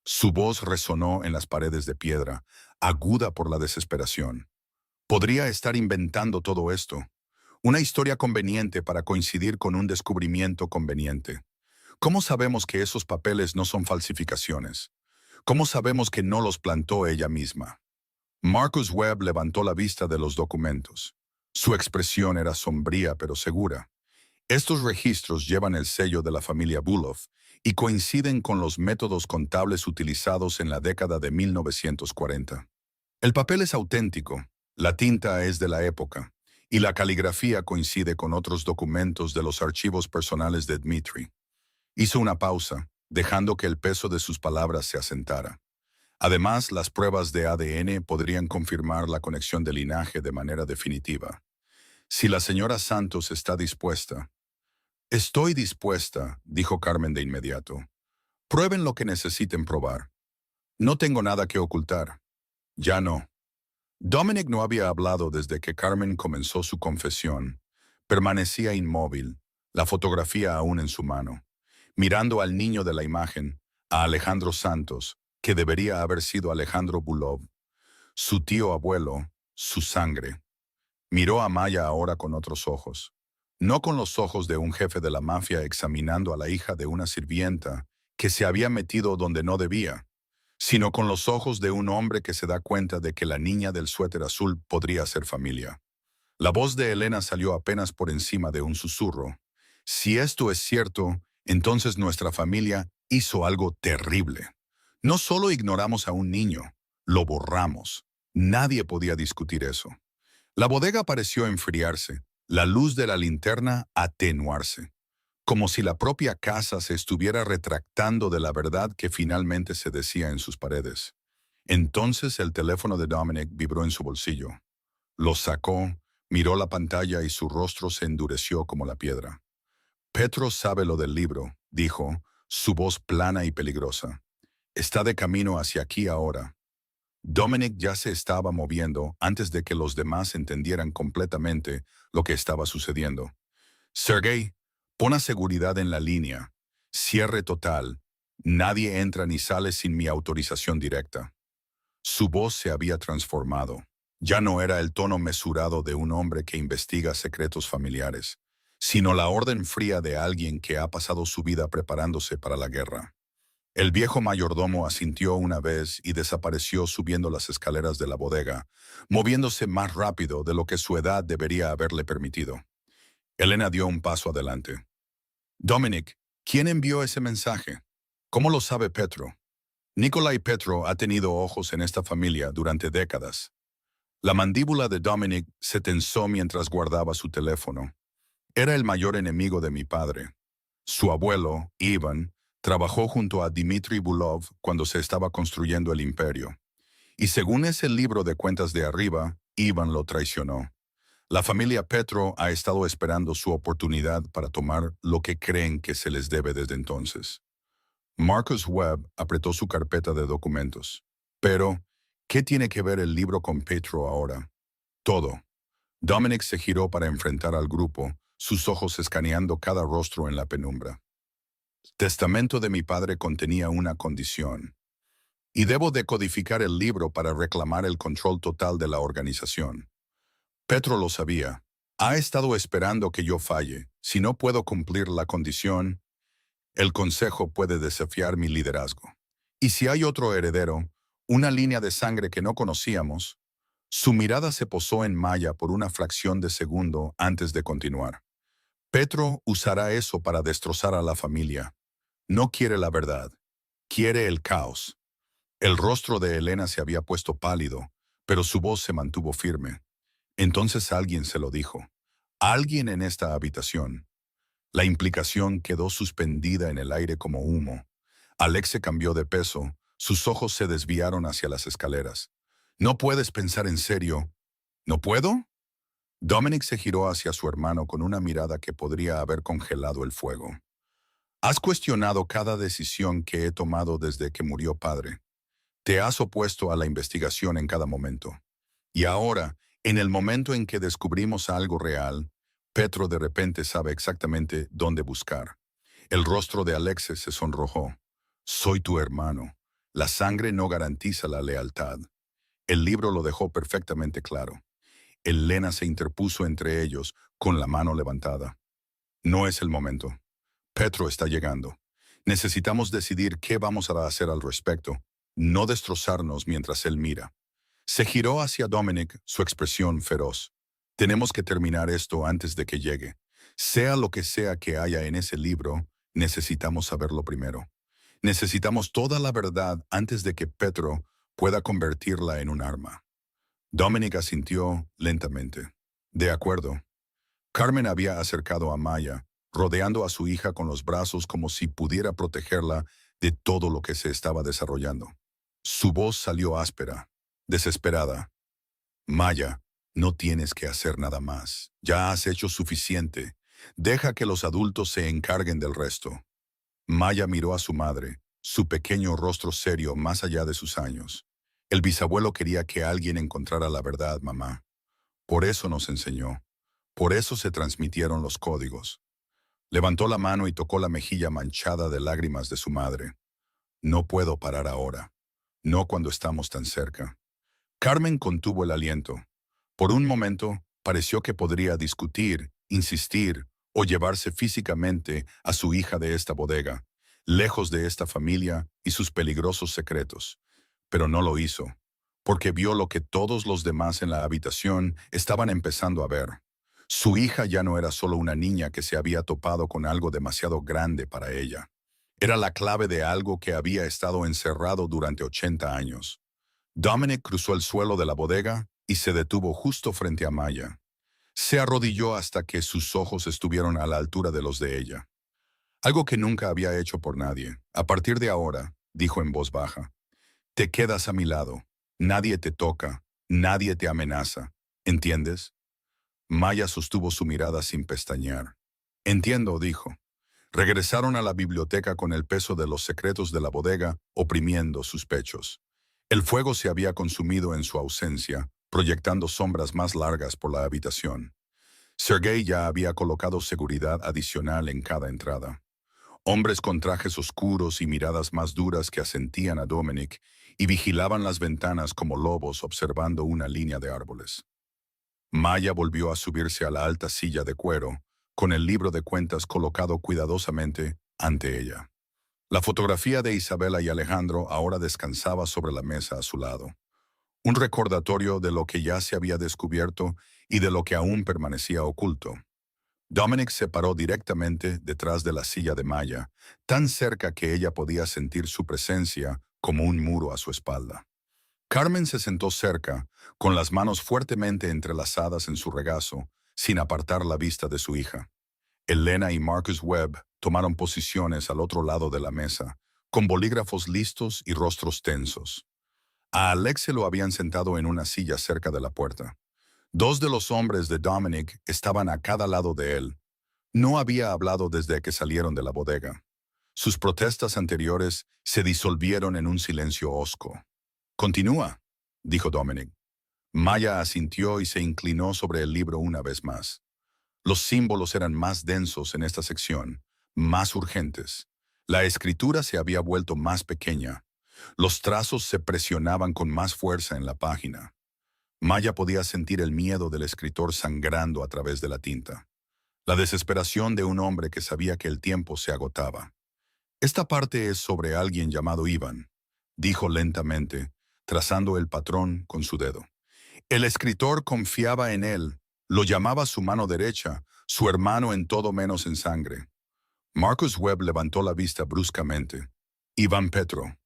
Su voz resonó en las paredes de piedra, aguda por la desesperación. Podría estar inventando todo esto. Una historia conveniente para coincidir con un descubrimiento conveniente. ¿Cómo sabemos que esos papeles no son falsificaciones? ¿Cómo sabemos que no los plantó ella misma? Marcus Webb levantó la vista de los documentos. Su expresión era sombría pero segura. Estos registros llevan el sello de la familia Bulow y coinciden con los métodos contables utilizados en la década de 1940. El papel es auténtico, la tinta es de la época, y la caligrafía coincide con otros documentos de los archivos personales de Dmitri. Hizo una pausa, dejando que el peso de sus palabras se asentara. Además, las pruebas de ADN podrían confirmar la conexión de linaje de manera definitiva. Si la señora Santos está dispuesta. Estoy dispuesta, dijo Carmen de inmediato. Prueben lo que necesiten probar. No tengo nada que ocultar. Ya no. Dominic no había hablado desde que Carmen comenzó su confesión. Permanecía inmóvil, la fotografía aún en su mano, mirando al niño de la imagen, a Alejandro Santos, que debería haber sido Alejandro Bulov, su tío abuelo, su sangre. Miró a Maya ahora con otros ojos, no con los ojos de un jefe de la mafia examinando a la hija de una sirvienta que se había metido donde no debía, sino con los ojos de un hombre que se da cuenta de que la niña del suéter azul podría ser familia. La voz de Elena salió apenas por encima de un susurro. Si esto es cierto, entonces nuestra familia hizo algo terrible. No solo ignoramos a un niño, lo borramos. Nadie podía discutir eso. La bodega pareció enfriarse, la luz de la linterna atenuarse, como si la propia casa se estuviera retractando de la verdad que finalmente se decía en sus paredes. Entonces el teléfono de Dominic vibró en su bolsillo. Lo sacó, miró la pantalla y su rostro se endureció como la piedra. Petro sabe lo del libro, dijo, su voz plana y peligrosa. Está de camino hacia aquí ahora. Dominic ya se estaba moviendo antes de que los demás entendieran completamente lo que estaba sucediendo. Sergei, pon a seguridad en la línea. Cierre total. Nadie entra ni sale sin mi autorización directa. Su voz se había transformado. Ya no era el tono mesurado de un hombre que investiga secretos familiares, sino la orden fría de alguien que ha pasado su vida preparándose para la guerra. El viejo mayordomo asintió una vez y desapareció subiendo las escaleras de la bodega, moviéndose más rápido de lo que su edad debería haberle permitido. Elena dio un paso adelante. Dominic, ¿quién envió ese mensaje? ¿Cómo lo sabe Petro? Nikolai Petro ha tenido ojos en esta familia durante décadas. La mandíbula de Dominic se tensó mientras guardaba su teléfono. Era el mayor enemigo de mi padre. Su abuelo, Ivan, trabajó junto a Dmitri Bulov cuando se estaba construyendo el imperio. Y según ese libro de cuentas de arriba, Ivan lo traicionó. La familia Petro ha estado esperando su oportunidad para tomar lo que creen que se les debe desde entonces. Marcus Webb apretó su carpeta de documentos. Pero, ¿qué tiene que ver el libro con Petro ahora? Todo. Dominic se giró para enfrentar al grupo, sus ojos escaneando cada rostro en la penumbra. El testamento de mi padre contenía una condición. Y debo decodificar el libro para reclamar el control total de la organización. Petro lo sabía. Ha estado esperando que yo falle. Si no puedo cumplir la condición, el consejo puede desafiar mi liderazgo. Y si hay otro heredero, una línea de sangre que no conocíamos, su mirada se posó en Maya por una fracción de segundo antes de continuar. Petro usará eso para destrozar a la familia. No quiere la verdad. Quiere el caos. El rostro de Elena se había puesto pálido, pero su voz se mantuvo firme. Entonces alguien se lo dijo. Alguien en esta habitación. La implicación quedó suspendida en el aire como humo. Alex se cambió de peso, sus ojos se desviaron hacia las escaleras. ¿No puedes pensar en serio? ¿No puedo? Dominic se giró hacia su hermano con una mirada que podría haber congelado el fuego. Has cuestionado cada decisión que he tomado desde que murió padre. Te has opuesto a la investigación en cada momento. Y ahora, en el momento en que descubrimos algo real, Petro de repente sabe exactamente dónde buscar. El rostro de Alexis se sonrojó. Soy tu hermano. La sangre no garantiza la lealtad. El libro lo dejó perfectamente claro. Elena se interpuso entre ellos con la mano levantada. No es el momento. Petro está llegando. Necesitamos decidir qué vamos a hacer al respecto, no destrozarnos mientras él mira. Se giró hacia Dominic, su expresión feroz. Tenemos que terminar esto antes de que llegue. Sea lo que sea que haya en ese libro, necesitamos saberlo primero. Necesitamos toda la verdad antes de que Petro pueda convertirla en un arma. Dominic asintió lentamente. De acuerdo. Carmen había acercado a Maya, rodeando a su hija con los brazos como si pudiera protegerla de todo lo que se estaba desarrollando. Su voz salió áspera, desesperada. Maya, no tienes que hacer nada más. Ya has hecho suficiente. Deja que los adultos se encarguen del resto. Maya miró a su madre, su pequeño rostro serio más allá de sus años. El bisabuelo quería que alguien encontrara la verdad, mamá. Por eso nos enseñó. Por eso se transmitieron los códigos. Levantó la mano y tocó la mejilla manchada de lágrimas de su madre. No puedo parar ahora. No cuando estamos tan cerca. Carmen contuvo el aliento. Por un momento, pareció que podría discutir, insistir o llevarse físicamente a su hija de esta bodega, lejos de esta familia y sus peligrosos secretos. Pero no lo hizo, porque vio lo que todos los demás en la habitación estaban empezando a ver. Su hija ya no era solo una niña que se había topado con algo demasiado grande para ella. Era la clave de algo que había estado encerrado durante 80 años. Dominic cruzó el suelo de la bodega y se detuvo justo frente a Maya. Se arrodilló hasta que sus ojos estuvieron a la altura de los de ella. Algo que nunca había hecho por nadie. A partir de ahora, dijo en voz baja, te quedas a mi lado. Nadie te toca, nadie te amenaza. ¿Entiendes? Maya sostuvo su mirada sin pestañear. Entiendo, dijo. Regresaron a la biblioteca con el peso de los secretos de la bodega oprimiendo sus pechos. El fuego se había consumido en su ausencia, proyectando sombras más largas por la habitación. Sergei ya había colocado seguridad adicional en cada entrada. Hombres con trajes oscuros y miradas más duras que asentían a Dominic y vigilaban las ventanas como lobos observando una línea de árboles. Maya volvió a subirse a la alta silla de cuero, con el libro de cuentas colocado cuidadosamente ante ella. La fotografía de Isabela y Alejandro ahora descansaba sobre la mesa a su lado. Un recordatorio de lo que ya se había descubierto y de lo que aún permanecía oculto. Dominic se paró directamente detrás de la silla de Maya, tan cerca que ella podía sentir su presencia como un muro a su espalda. Carmen se sentó cerca, con las manos fuertemente entrelazadas en su regazo, sin apartar la vista de su hija. Elena y Marcus Webb tomaron posiciones al otro lado de la mesa, con bolígrafos listos y rostros tensos. A Alex se lo habían sentado en una silla cerca de la puerta. Dos de los hombres de Dominic estaban a cada lado de él. No había hablado desde que salieron de la bodega. Sus protestas anteriores se disolvieron en un silencio hosco. «Continúa», dijo Dominic. Maya asintió y se inclinó sobre el libro una vez más. Los símbolos eran más densos en esta sección, más urgentes. La escritura se había vuelto más pequeña. Los trazos se presionaban con más fuerza en la página. Maya podía sentir el miedo del escritor sangrando a través de la tinta. La desesperación de un hombre que sabía que el tiempo se agotaba. Esta parte es sobre alguien llamado Ivan, dijo lentamente, trazando el patrón con su dedo. El escritor confiaba en él, lo llamaba su mano derecha, su hermano en todo menos en sangre. Marcus Webb levantó la vista bruscamente. Iván Petro.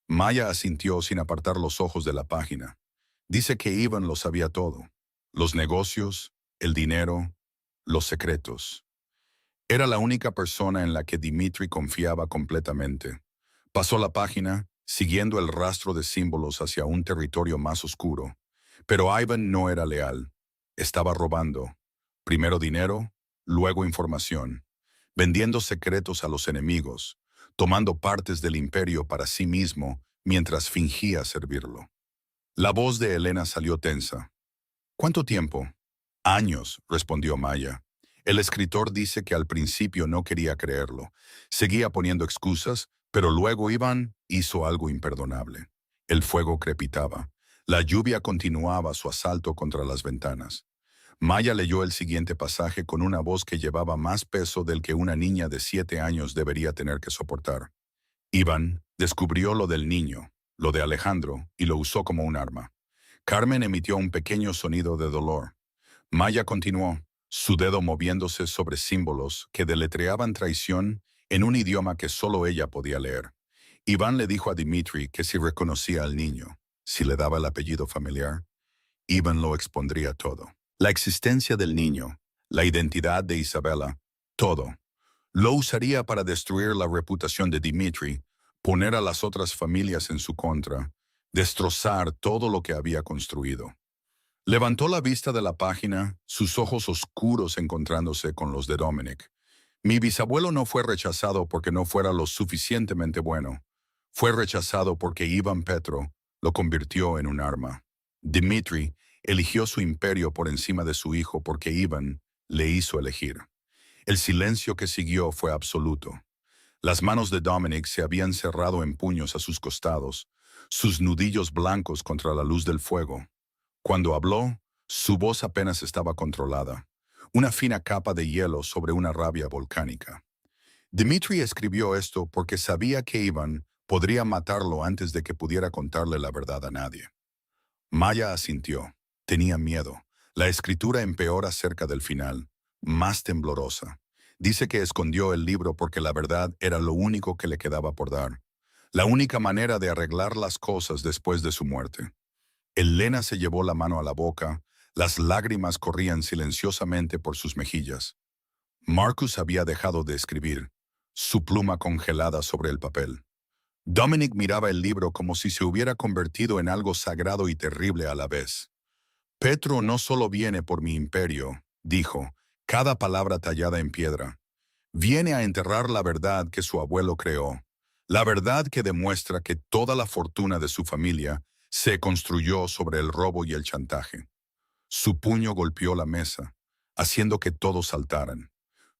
Maya asintió sin apartar los ojos de la página. Dice que Ivan lo sabía todo. Los negocios, el dinero, los secretos. Era la única persona en la que Dmitri confiaba completamente. Pasó la página, siguiendo el rastro de símbolos hacia un territorio más oscuro. Pero Ivan no era leal. Estaba robando. Primero dinero, luego información. Vendiendo secretos a los enemigos, tomando partes del imperio para sí mismo mientras fingía servirlo. La voz de Elena salió tensa. ¿Cuánto tiempo? Años, respondió Maya. El escritor dice que al principio no quería creerlo. Seguía poniendo excusas, pero luego Iván hizo algo imperdonable. El fuego crepitaba. La lluvia continuaba su asalto contra las ventanas. Maya leyó el siguiente pasaje con una voz que llevaba más peso del que una niña de 7 años debería tener que soportar. Iván descubrió lo del niño, lo de Alejandro, y lo usó como un arma. Carmen emitió un pequeño sonido de dolor. Maya continuó, su dedo moviéndose sobre símbolos que deletreaban traición en un idioma que solo ella podía leer. Iván le dijo a Dmitri que si reconocía al niño, si le daba el apellido familiar, Iván lo expondría todo. La existencia del niño, la identidad de Isabela, todo. Lo usaría para destruir la reputación de Dmitri, poner a las otras familias en su contra, destrozar todo lo que había construido. Levantó la vista de la página, sus ojos oscuros encontrándose con los de Dominic. Mi bisabuelo no fue rechazado porque no fuera lo suficientemente bueno. Fue rechazado porque Iván Petro lo convirtió en un arma. Dmitri eligió su imperio por encima de su hijo porque Iván le hizo elegir. El silencio que siguió fue absoluto. Las manos de Dominic se habían cerrado en puños a sus costados, sus nudillos blancos contra la luz del fuego. Cuando habló, su voz apenas estaba controlada, una fina capa de hielo sobre una rabia volcánica. Dmitri escribió esto porque sabía que Iván podría matarlo antes de que pudiera contarle la verdad a nadie. Maya asintió. Tenía miedo. La escritura empeora cerca del final, más temblorosa. Dice que escondió el libro porque la verdad era lo único que le quedaba por dar, la única manera de arreglar las cosas después de su muerte. Elena se llevó la mano a la boca, las lágrimas corrían silenciosamente por sus mejillas. Marcus había dejado de escribir, su pluma congelada sobre el papel. Dominic miraba el libro como si se hubiera convertido en algo sagrado y terrible a la vez. Petro no solo viene por mi imperio, dijo, cada palabra tallada en piedra. Viene a enterrar la verdad que su abuelo creó, la verdad que demuestra que toda la fortuna de su familia se construyó sobre el robo y el chantaje. Su puño golpeó la mesa, haciendo que todos saltaran.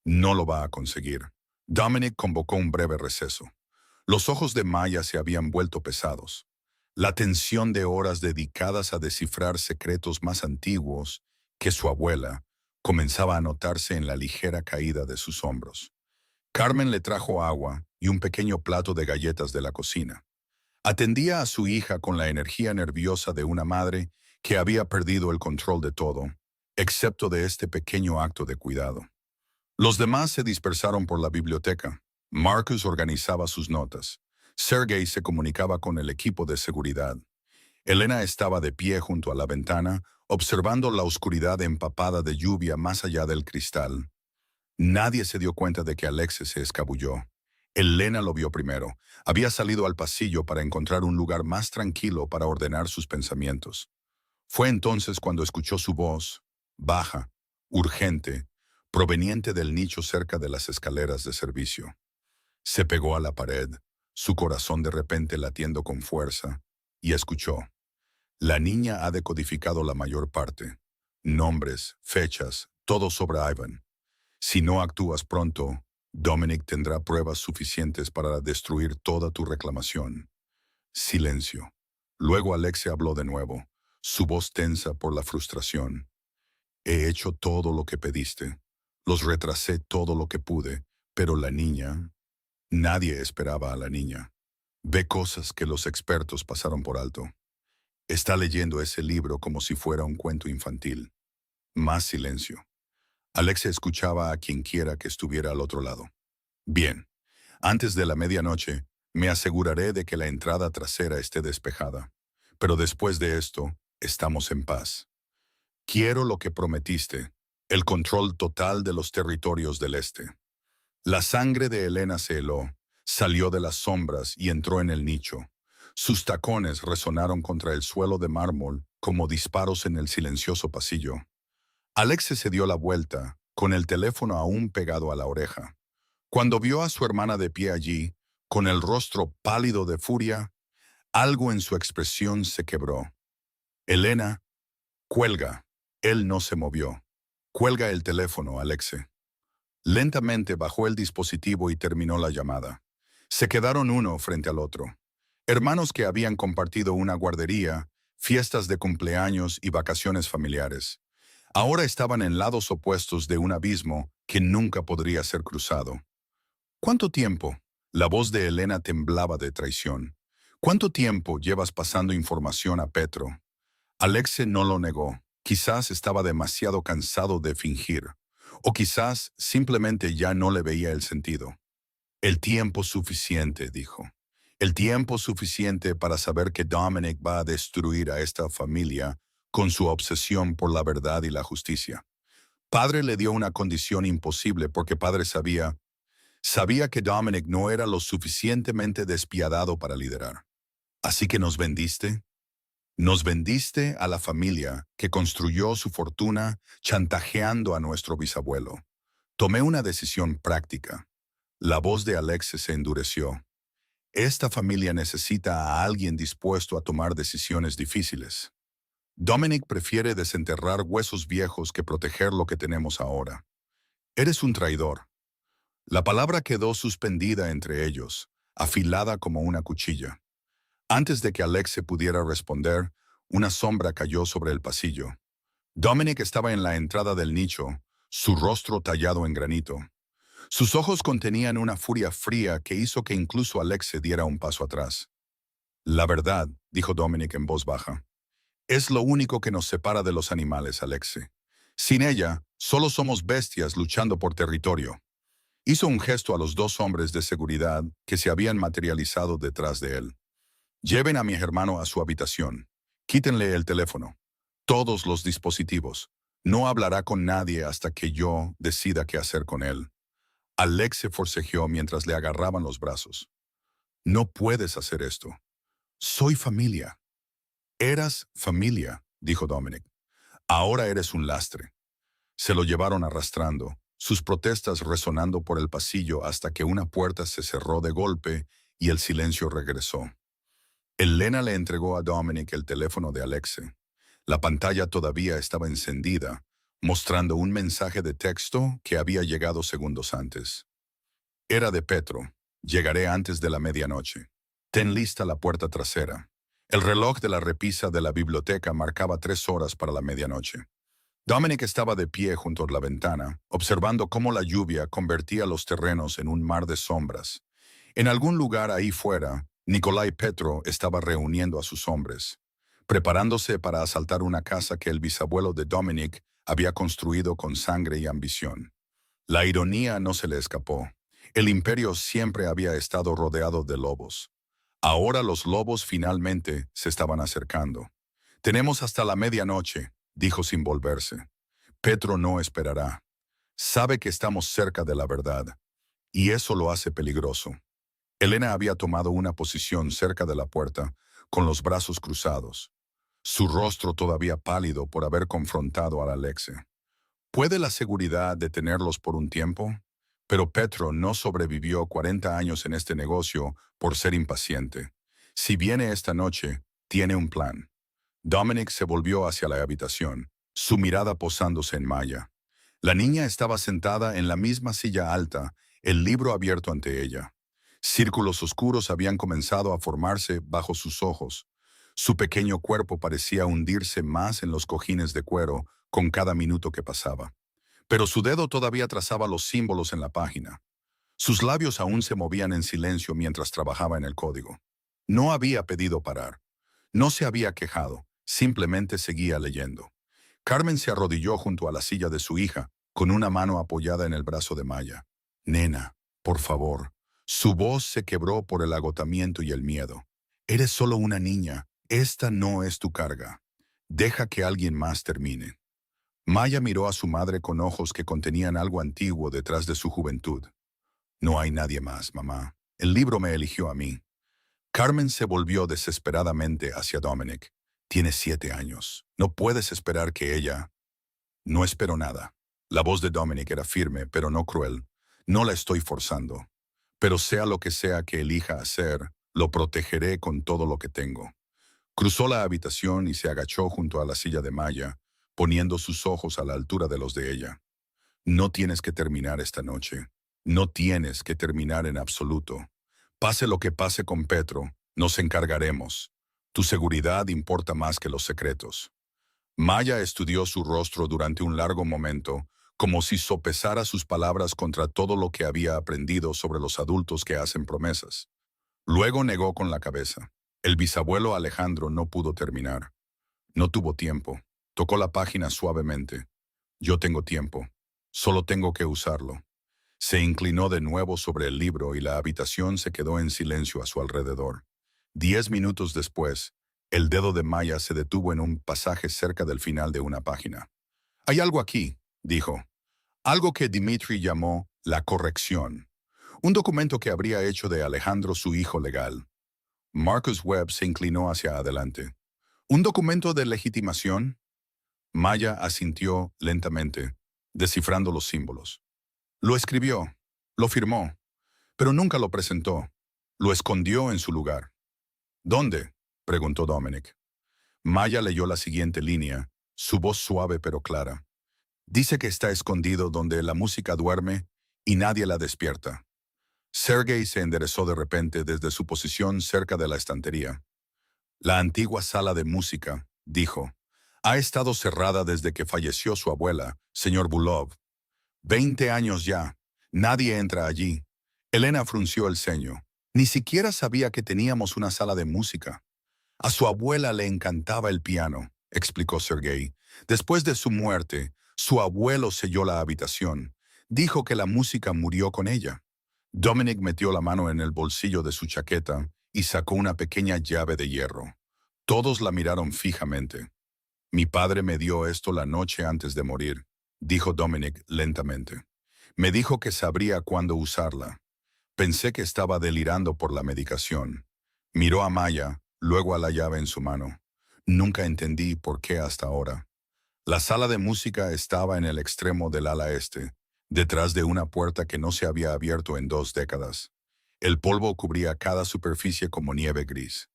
No lo va a conseguir. Dominic convocó un breve receso. Los ojos de Maya se habían vuelto pesados. La tensión de horas dedicadas a descifrar secretos más antiguos que su abuela comenzaba a notarse en la ligera caída de sus hombros. Carmen le trajo agua y un pequeño plato de galletas de la cocina. Atendía a su hija con la energía nerviosa de una madre que había perdido el control de todo, excepto de este pequeño acto de cuidado. Los demás se dispersaron por la biblioteca. Marcus organizaba sus notas. Sergei se comunicaba con el equipo de seguridad. Elena estaba de pie junto a la ventana, observando la oscuridad empapada de lluvia más allá del cristal. Nadie se dio cuenta de que Alexis se escabulló. Elena lo vio primero. Había salido al pasillo para encontrar un lugar más tranquilo para ordenar sus pensamientos. Fue entonces cuando escuchó su voz, baja, urgente, proveniente del nicho cerca de las escaleras de servicio. Se pegó a la pared, su corazón de repente latiendo con fuerza, y escuchó. La niña ha decodificado la mayor parte. Nombres, fechas, todo sobre Ivan. Si no actúas pronto, Dominic tendrá pruebas suficientes para destruir toda tu reclamación. Silencio. Luego Alexia habló de nuevo, su voz tensa por la frustración. He hecho todo lo que pediste. Los retrasé todo lo que pude, pero la niña... Nadie esperaba a la niña. Ve cosas que los expertos pasaron por alto. Está leyendo ese libro como si fuera un cuento infantil. Más silencio. Alexia escuchaba a quien quiera que estuviera al otro lado. Bien. Antes de la medianoche, Me aseguraré de que la entrada trasera esté despejada. Pero después de esto, estamos en paz. Quiero lo que prometiste, el control total de los territorios del este. La sangre de Elena se heló, salió de las sombras y entró en el nicho. Sus tacones resonaron contra el suelo de mármol como disparos en el silencioso pasillo. Alexe se dio la vuelta, con el teléfono aún pegado a la oreja. Cuando vio a su hermana de pie allí, con el rostro pálido de furia, algo en su expresión se quebró. Elena, cuelga. Él no se movió. Cuelga el teléfono, Alexe. Lentamente bajó el dispositivo y terminó la llamada. Se quedaron uno frente al otro. Hermanos que habían compartido una guardería, fiestas de cumpleaños y vacaciones familiares. Ahora estaban en lados opuestos de un abismo que nunca podría ser cruzado. ¿Cuánto tiempo? La voz de Elena temblaba de traición. ¿Cuánto tiempo llevas pasando información a Petro? Alexe no lo negó. Quizás estaba demasiado cansado de fingir. O quizás simplemente ya no le veía el sentido. El tiempo suficiente, dijo. El tiempo suficiente para saber que Dominic va a destruir a esta familia con su obsesión por la verdad y la justicia. Padre le dio una condición imposible porque padre sabía que Dominic no era lo suficientemente despiadado para liderar. Así que nos vendiste. Nos vendiste a la familia que construyó su fortuna chantajeando a nuestro bisabuelo. Tomé una decisión práctica. La voz de Alexe se endureció. Esta familia necesita a alguien dispuesto a tomar decisiones difíciles. Dominic prefiere desenterrar huesos viejos que proteger lo que tenemos ahora. Eres un traidor. La palabra quedó suspendida entre ellos, afilada como una cuchilla. Antes de que Alexe pudiera responder, una sombra cayó sobre el pasillo. Dominic estaba en la entrada del nicho, su rostro tallado en granito. Sus ojos contenían una furia fría que hizo que incluso Alexe diera un paso atrás. La verdad, dijo Dominic en voz baja, es lo único que nos separa de los animales, Alexe. Sin ella, solo somos bestias luchando por territorio. Hizo un gesto a los dos hombres de seguridad que se habían materializado detrás de él. Lleven a mi hermano a su habitación. Quítenle el teléfono. Todos los dispositivos. No hablará con nadie hasta que yo decida qué hacer con él. Alex se forcejeó mientras le agarraban los brazos. No puedes hacer esto. Soy familia. Eras familia, dijo Dominic. Ahora eres un lastre. Se lo llevaron arrastrando, sus protestas resonando por el pasillo hasta que una puerta se cerró de golpe y el silencio regresó. Elena le entregó a Dominic el teléfono de Alexe. La pantalla todavía estaba encendida, mostrando un mensaje de texto que había llegado segundos antes. Era de Petro. Llegaré antes de la medianoche. Ten lista la puerta trasera. El reloj de la repisa de la biblioteca marcaba 3 horas para la medianoche. Dominic estaba de pie junto a la ventana, observando cómo la lluvia convertía los terrenos en un mar de sombras. En algún lugar ahí fuera, Nicolai Petro estaba reuniendo a sus hombres, preparándose para asaltar una casa que el bisabuelo de Dominic había construido con sangre y ambición. La ironía no se le escapó. El imperio siempre había estado rodeado de lobos. Ahora los lobos finalmente se estaban acercando. Tenemos hasta la medianoche, dijo sin volverse. Petro no esperará. Sabe que estamos cerca de la verdad, y eso lo hace peligroso. Elena había tomado una posición cerca de la puerta, con los brazos cruzados, su rostro todavía pálido por haber confrontado al Alexe. ¿Puede la seguridad detenerlos por un tiempo? Pero Petro no sobrevivió 40 años en este negocio por ser impaciente. Si viene esta noche, tiene un plan. Dominic se volvió hacia la habitación, su mirada posándose en Maya. La niña estaba sentada en la misma silla alta, el libro abierto ante ella. Círculos oscuros habían comenzado a formarse bajo sus ojos. Su pequeño cuerpo parecía hundirse más en los cojines de cuero con cada minuto que pasaba. Pero su dedo todavía trazaba los símbolos en la página. Sus labios aún se movían en silencio mientras trabajaba en el código. No había pedido parar. No se había quejado, simplemente seguía leyendo. Carmen se arrodilló junto a la silla de su hija, con una mano apoyada en el brazo de Maya. «Nena, por favor, Su voz se quebró por el agotamiento y el miedo. Eres solo una niña. Esta no es tu carga. Deja que alguien más termine. Maya miró a su madre con ojos que contenían algo antiguo detrás de su juventud. No hay nadie más, mamá. El libro me eligió a mí. Carmen se volvió desesperadamente hacia Dominic. Tienes 7 años. No puedes esperar que ella... No espero nada. La voz de Dominic era firme, pero no cruel. No la estoy forzando. Pero sea lo que sea que elija hacer, lo protegeré con todo lo que tengo. Cruzó la habitación y se agachó junto a la silla de Maya, poniendo sus ojos a la altura de los de ella. No tienes que terminar esta noche. No tienes que terminar en absoluto. Pase lo que pase con Petro, nos encargaremos. Tu seguridad importa más que los secretos. Maya estudió su rostro durante un largo momento, como si sopesara sus palabras contra todo lo que había aprendido sobre los adultos que hacen promesas. Luego negó con la cabeza. El bisabuelo Alejandro no pudo terminar. No tuvo tiempo. Tocó la página suavemente. Yo tengo tiempo. Solo tengo que usarlo. Se inclinó de nuevo sobre el libro y la habitación se quedó en silencio a su alrededor. 10 minutos después, el dedo de Maya se detuvo en un pasaje cerca del final de una página. Hay algo aquí, dijo. Algo que Dimitri llamó la corrección. Un documento que habría hecho de Alejandro su hijo legal. Marcus Webb se inclinó hacia adelante. ¿Un documento de legitimación? Maya asintió lentamente, descifrando los símbolos. Lo escribió, lo firmó, pero nunca lo presentó. Lo escondió en su lugar. ¿Dónde?, preguntó Dominic. Maya leyó la siguiente línea, su voz suave pero clara. Dice que está escondido donde la música duerme y nadie la despierta. Sergei se enderezó de repente desde su posición cerca de la estantería. La antigua sala de música, dijo, ha estado cerrada desde que falleció su abuela, señor Bulov. 20 años ya. Nadie entra allí. Elena frunció el ceño. Ni siquiera sabía que teníamos una sala de música. A su abuela le encantaba el piano, explicó Sergei. Después de su muerte, su abuelo selló la habitación. Dijo que la música murió con ella. Dominic metió la mano en el bolsillo de su chaqueta y sacó una pequeña llave de hierro. Todos la miraron fijamente. Mi padre me dio esto la noche antes de morir, dijo Dominic lentamente. Me dijo que sabría cuándo usarla. Pensé que estaba delirando por la medicación. Miró a Maya, luego a la llave en su mano. Nunca entendí por qué hasta ahora. La sala de música estaba en el extremo del ala este, detrás de una puerta que no se había abierto en 2 décadas. El polvo cubría cada superficie como nieve gris.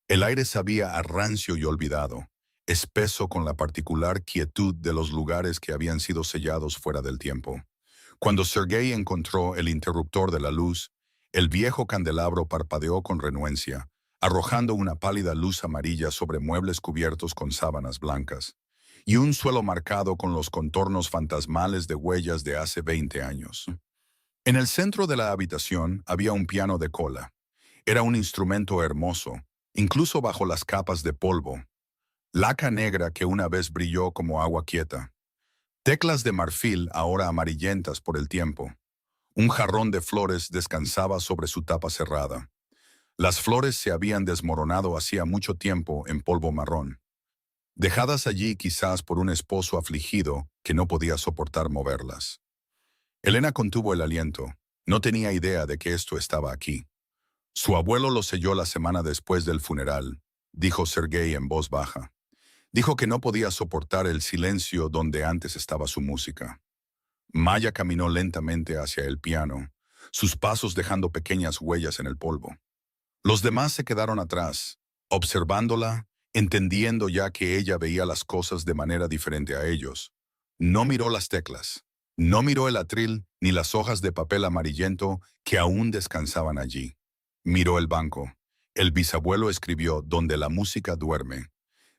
El aire sabía a rancio y olvidado, espeso con la particular quietud de los lugares que habían sido sellados fuera del tiempo. Cuando Sergei encontró el interruptor de la luz, el viejo candelabro parpadeó con renuencia, arrojando una pálida luz amarilla sobre muebles cubiertos con sábanas blancas, y un suelo marcado con los contornos fantasmales de huellas de hace 20 años. En el centro de la habitación había un piano de cola. Era un instrumento hermoso, incluso bajo las capas de polvo. Laca negra que una vez brilló como agua quieta. Teclas de marfil ahora amarillentas por el tiempo. Un jarrón de flores descansaba sobre su tapa cerrada. Las flores se habían desmoronado hacía mucho tiempo en polvo marrón, dejadas allí quizás por un esposo afligido que no podía soportar moverlas. Elena contuvo el aliento. No tenía idea de que esto estaba aquí. Su abuelo lo selló la semana después del funeral, dijo Sergei en voz baja. Dijo que no podía soportar el silencio donde antes estaba su música. Maya caminó lentamente hacia el piano, sus pasos dejando pequeñas huellas en el polvo. Los demás se quedaron atrás, observándola, entendiendo ya que ella veía las cosas de manera diferente a ellos. No miró las teclas, no miró el atril ni las hojas de papel amarillento que aún descansaban allí. Miró el banco. El bisabuelo escribió «Donde la música duerme».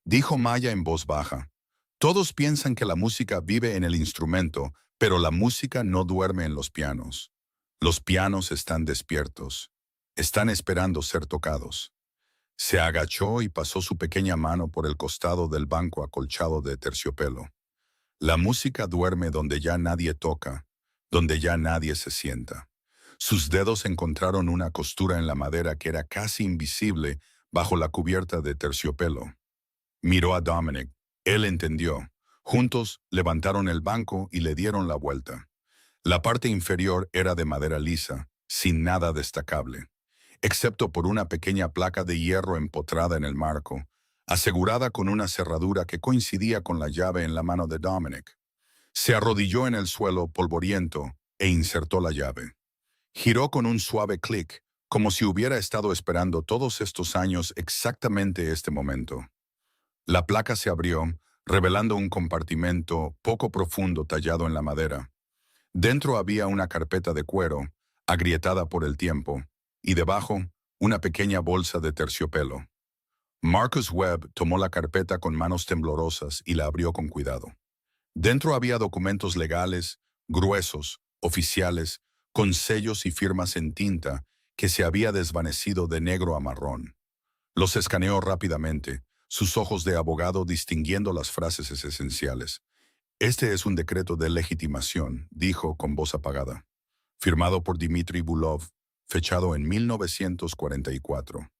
Dijo Maya en voz baja. Todos piensan que la música vive en el instrumento, pero la música no duerme en los pianos. Los pianos están despiertos. Están esperando ser tocados. Se agachó y pasó su pequeña mano por el costado del banco acolchado de terciopelo. La música duerme donde ya nadie toca, donde ya nadie se sienta. Sus dedos encontraron una costura en la madera que era casi invisible bajo la cubierta de terciopelo. Miró a Dominic. Él entendió. Juntos levantaron el banco y le dieron la vuelta. La parte inferior era de madera lisa, sin nada destacable, excepto por una pequeña placa de hierro empotrada en el marco, asegurada con una cerradura que coincidía con la llave en la mano de Dominic. Se arrodilló en el suelo polvoriento e insertó la llave. Giró con un suave clic, como si hubiera estado esperando todos estos años exactamente este momento. La placa se abrió, revelando un compartimento poco profundo tallado en la madera. Dentro había una carpeta de cuero, agrietada por el tiempo, y debajo, una pequeña bolsa de terciopelo. Marcus Webb tomó la carpeta con manos temblorosas y la abrió con cuidado. Dentro había documentos legales, gruesos, oficiales, con sellos y firmas en tinta que se había desvanecido de negro a marrón. Los escaneó rápidamente, sus ojos de abogado distinguiendo las frases esenciales. Este es un decreto de legitimación, dijo con voz apagada, firmado por Dmitry Bulov, fechado en 1944.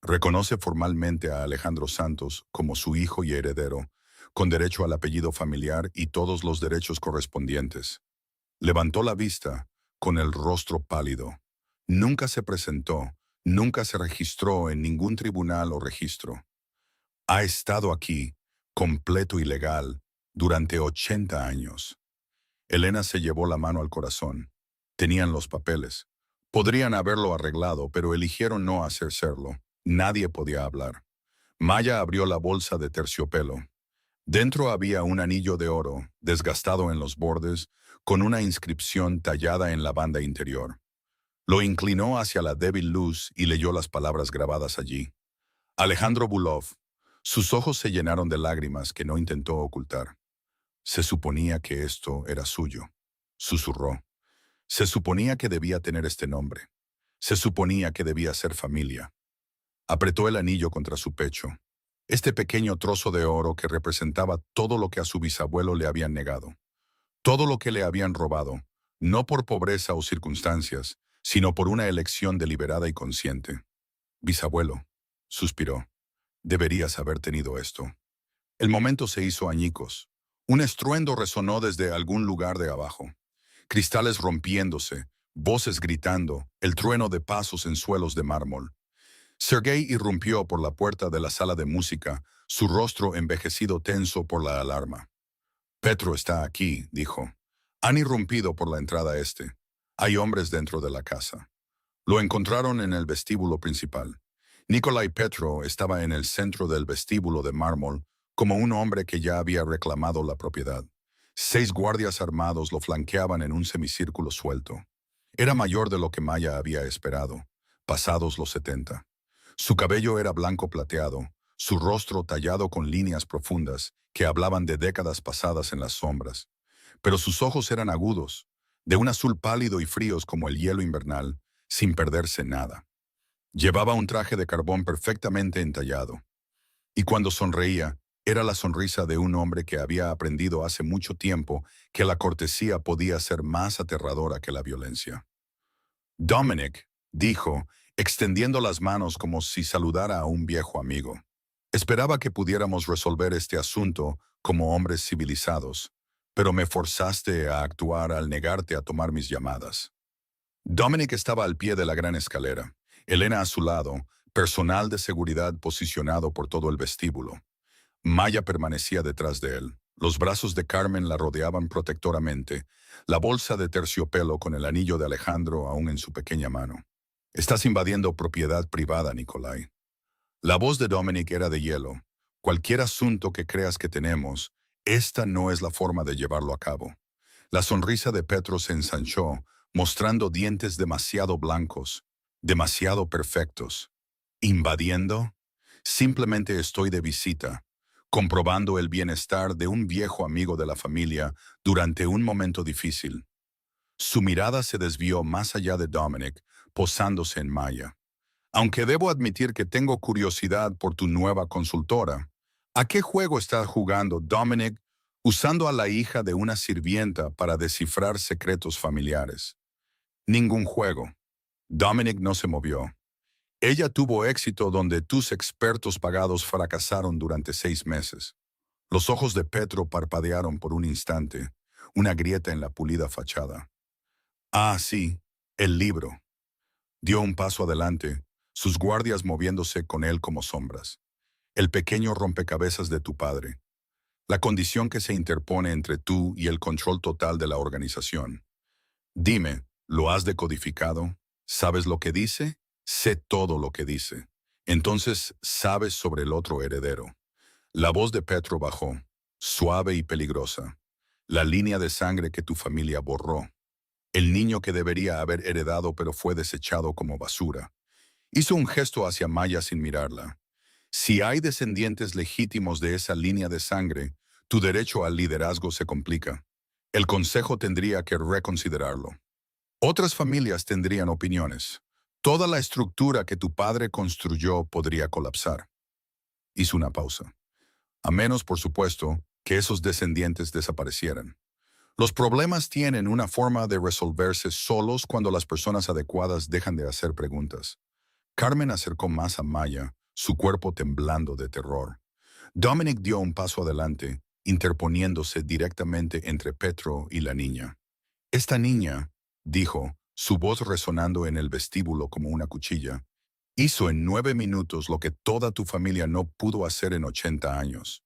Reconoce formalmente a Alejandro Santos como su hijo y heredero, con derecho al apellido familiar y todos los derechos correspondientes. Levantó la vista, con el rostro pálido. Nunca se presentó, nunca se registró en ningún tribunal o registro. Ha estado aquí, completo y legal, durante 80 años. Elena se llevó la mano al corazón. Tenían los papeles. Podrían haberlo arreglado, pero eligieron no hacerlo. Nadie podía hablar. Maya abrió la bolsa de terciopelo. Dentro había un anillo de oro, desgastado en los bordes, con una inscripción tallada en la banda interior. Lo inclinó hacia la débil luz y leyó las palabras grabadas allí. Alejandro Bulov. Sus ojos se llenaron de lágrimas que no intentó ocultar. Se suponía que esto era suyo. Susurró. Se suponía que debía tener este nombre. Se suponía que debía ser familia. Apretó el anillo contra su pecho. Este pequeño trozo de oro que representaba todo lo que a su bisabuelo le habían negado. Todo lo que le habían robado, no por pobreza o circunstancias, sino por una elección deliberada y consciente. Bisabuelo, suspiró. Deberías haber tenido esto. El momento se hizo añicos. Un estruendo resonó desde algún lugar de abajo. Cristales rompiéndose, voces gritando, el trueno de pasos en suelos de mármol. Sergei irrumpió por la puerta de la sala de música, su rostro envejecido tenso por la alarma. Petro está aquí, dijo. Han irrumpido por la entrada este. Hay hombres dentro de la casa. Lo encontraron en el vestíbulo principal. Nikolai Petro estaba en el centro del vestíbulo de mármol, como un hombre que ya había reclamado la propiedad. 6 guardias armados lo flanqueaban en un semicírculo suelto. Era mayor de lo que Maya había esperado, pasados los 70. Su cabello era blanco plateado, su rostro tallado con líneas profundas que hablaban de décadas pasadas en las sombras. Pero sus ojos eran agudos, de un azul pálido y fríos como el hielo invernal, sin perderse nada. Llevaba un traje de carbón perfectamente entallado. Y cuando sonreía, era la sonrisa de un hombre que había aprendido hace mucho tiempo que la cortesía podía ser más aterradora que la violencia. Dominic, dijo, extendiendo las manos como si saludara a un viejo amigo. Esperaba que pudiéramos resolver este asunto como hombres civilizados, pero me forzaste a actuar al negarte a tomar mis llamadas. Dominic estaba al pie de la gran escalera, Elena a su lado, personal de seguridad posicionado por todo el vestíbulo. Maya permanecía detrás de él. Los brazos de Carmen la rodeaban protectoramente, la bolsa de terciopelo con el anillo de Alejandro aún en su pequeña mano. Estás invadiendo propiedad privada, Nikolai. La voz de Dominic era de hielo. Cualquier asunto que creas que tenemos, esta no es la forma de llevarlo a cabo. La sonrisa de Petro se ensanchó, mostrando dientes demasiado blancos, demasiado perfectos. ¿Invadiendo? Simplemente estoy de visita, comprobando el bienestar de un viejo amigo de la familia durante un momento difícil. Su mirada se desvió más allá de Dominic, posándose en Maya. Aunque debo admitir que tengo curiosidad por tu nueva consultora, ¿a qué juego está jugando Dominic usando a la hija de una sirvienta para descifrar secretos familiares? Ningún juego. Dominic no se movió. Ella tuvo éxito donde tus expertos pagados fracasaron durante 6 meses. Los ojos de Petro parpadearon por un instante, una grieta en la pulida fachada. Ah, sí, el libro. Dio un paso adelante, sus guardias moviéndose con él como sombras. El pequeño rompecabezas de tu padre. La condición que se interpone entre tú y el control total de la organización. Dime, ¿lo has decodificado? ¿Sabes lo que dice? Sé todo lo que dice. Entonces, sabes sobre el otro heredero. La voz de Petro bajó, suave y peligrosa. La línea de sangre que tu familia borró. El niño que debería haber heredado pero fue desechado como basura. Hizo un gesto hacia Maya sin mirarla. Si hay descendientes legítimos de esa línea de sangre, tu derecho al liderazgo se complica. El consejo tendría que reconsiderarlo. Otras familias tendrían opiniones. Toda la estructura que tu padre construyó podría colapsar. Hizo una pausa. A menos, por supuesto, que esos descendientes desaparecieran. Los problemas tienen una forma de resolverse solos cuando las personas adecuadas dejan de hacer preguntas. Carmen acercó más a Maya, su cuerpo temblando de terror. Dominic dio un paso adelante, interponiéndose directamente entre Petro y la niña. Esta niña, dijo, su voz resonando en el vestíbulo como una cuchilla, hizo en 9 minutos lo que toda tu familia no pudo hacer en 80 años.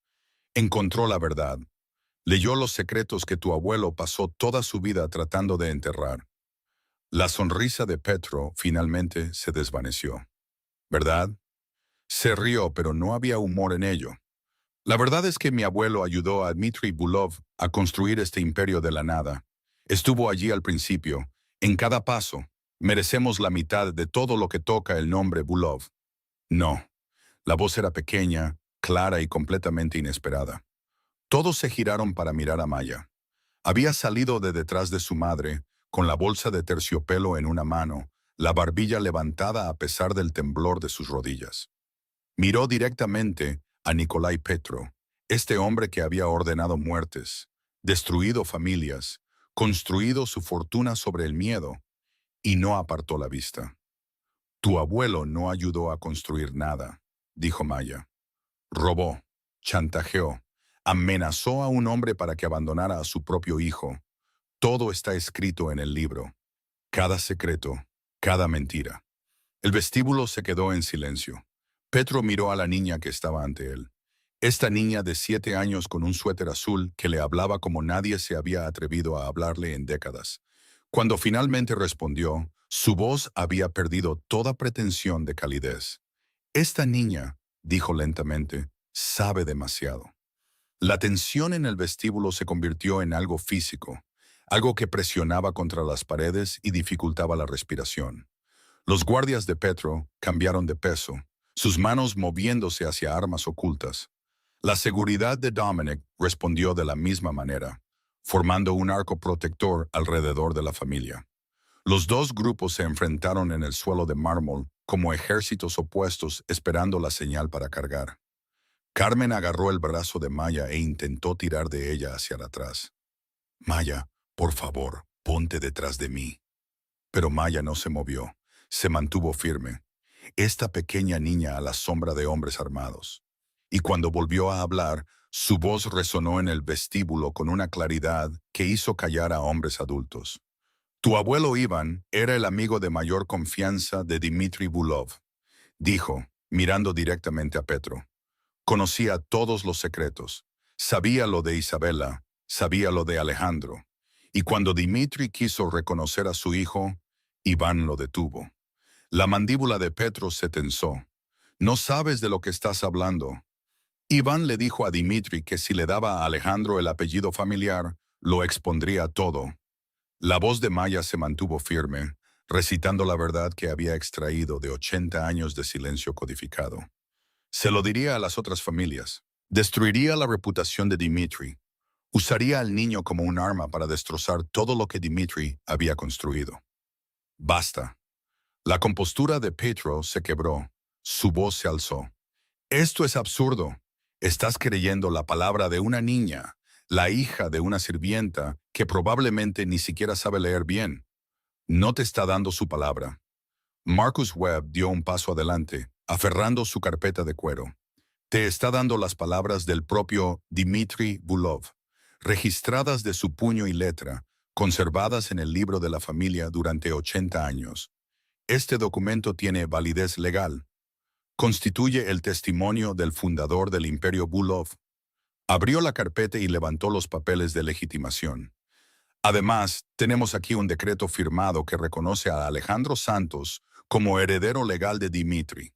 Encontró la verdad. Leyó los secretos que tu abuelo pasó toda su vida tratando de enterrar. La sonrisa de Petro finalmente se desvaneció. ¿Verdad? Se rió, pero no había humor en ello. La verdad es que mi abuelo ayudó a Dmitry Bulov a construir este imperio de la nada. Estuvo allí al principio, en cada paso. Merecemos la mitad de todo lo que toca el nombre Bulov. No. La voz era pequeña, clara y completamente inesperada. Todos se giraron para mirar a Maya. Había salido de detrás de su madre, con la bolsa de terciopelo en una mano, la barbilla levantada a pesar del temblor de sus rodillas. Miró directamente a Nikolai Petro, este hombre que había ordenado muertes, destruido familias, construido su fortuna sobre el miedo, y no apartó la vista. Tu abuelo no ayudó a construir nada, dijo Maya. Robó, chantajeó, amenazó a un hombre para que abandonara a su propio hijo. Todo está escrito en el libro. Cada secreto, cada mentira. El vestíbulo se quedó en silencio. Petro miró a la niña que estaba ante él. Esta niña de 7 años con un suéter azul que le hablaba como nadie se había atrevido a hablarle en décadas. Cuando finalmente respondió, su voz había perdido toda pretensión de calidez. Esta niña, dijo lentamente, sabe demasiado. La tensión en el vestíbulo se convirtió en algo físico, algo que presionaba contra las paredes y dificultaba la respiración. Los guardias de Petro cambiaron de peso, sus manos moviéndose hacia armas ocultas. La seguridad de Dominic respondió de la misma manera, formando un arco protector alrededor de la familia. Los dos grupos se enfrentaron en el suelo de mármol como ejércitos opuestos esperando la señal para cargar. Carmen agarró el brazo de Maya e intentó tirar de ella hacia atrás. Maya, por favor, ponte detrás de mí. Pero Maya no se movió, se mantuvo firme. Esta pequeña niña a la sombra de hombres armados. Y cuando volvió a hablar, su voz resonó en el vestíbulo con una claridad que hizo callar a hombres adultos. Tu abuelo Iván era el amigo de mayor confianza de Dmitry Bulov, dijo, mirando directamente a Petro. Conocía todos los secretos. Sabía lo de Isabela, sabía lo de Alejandro. Y cuando Dmitry quiso reconocer a su hijo, Iván lo detuvo. La mandíbula de Petro se tensó. No sabes de lo que estás hablando. Iván le dijo a Dmitry que si le daba a Alejandro el apellido familiar, lo expondría todo. La voz de Maya se mantuvo firme, recitando la verdad que había extraído de 80 años de silencio codificado. Se lo diría a las otras familias. Destruiría la reputación de Dmitry. Usaría al niño como un arma para destrozar todo lo que Dmitry había construido. Basta. La compostura de Petro se quebró. Su voz se alzó. Esto es absurdo. Estás creyendo la palabra de una niña, la hija de una sirvienta que probablemente ni siquiera sabe leer bien. No te está dando su palabra. Marcus Webb dio un paso adelante, aferrando su carpeta de cuero. Te está dando las palabras del propio Dmitry Bulov, registradas de su puño y letra, conservadas en el libro de la familia durante 80 años. Este documento tiene validez legal. Constituye el testimonio del fundador del Imperio Bulov. Abrió la carpeta y levantó los papeles de legitimación. Además, tenemos aquí un decreto firmado que reconoce a Alejandro Santos como heredero legal de Dmitry.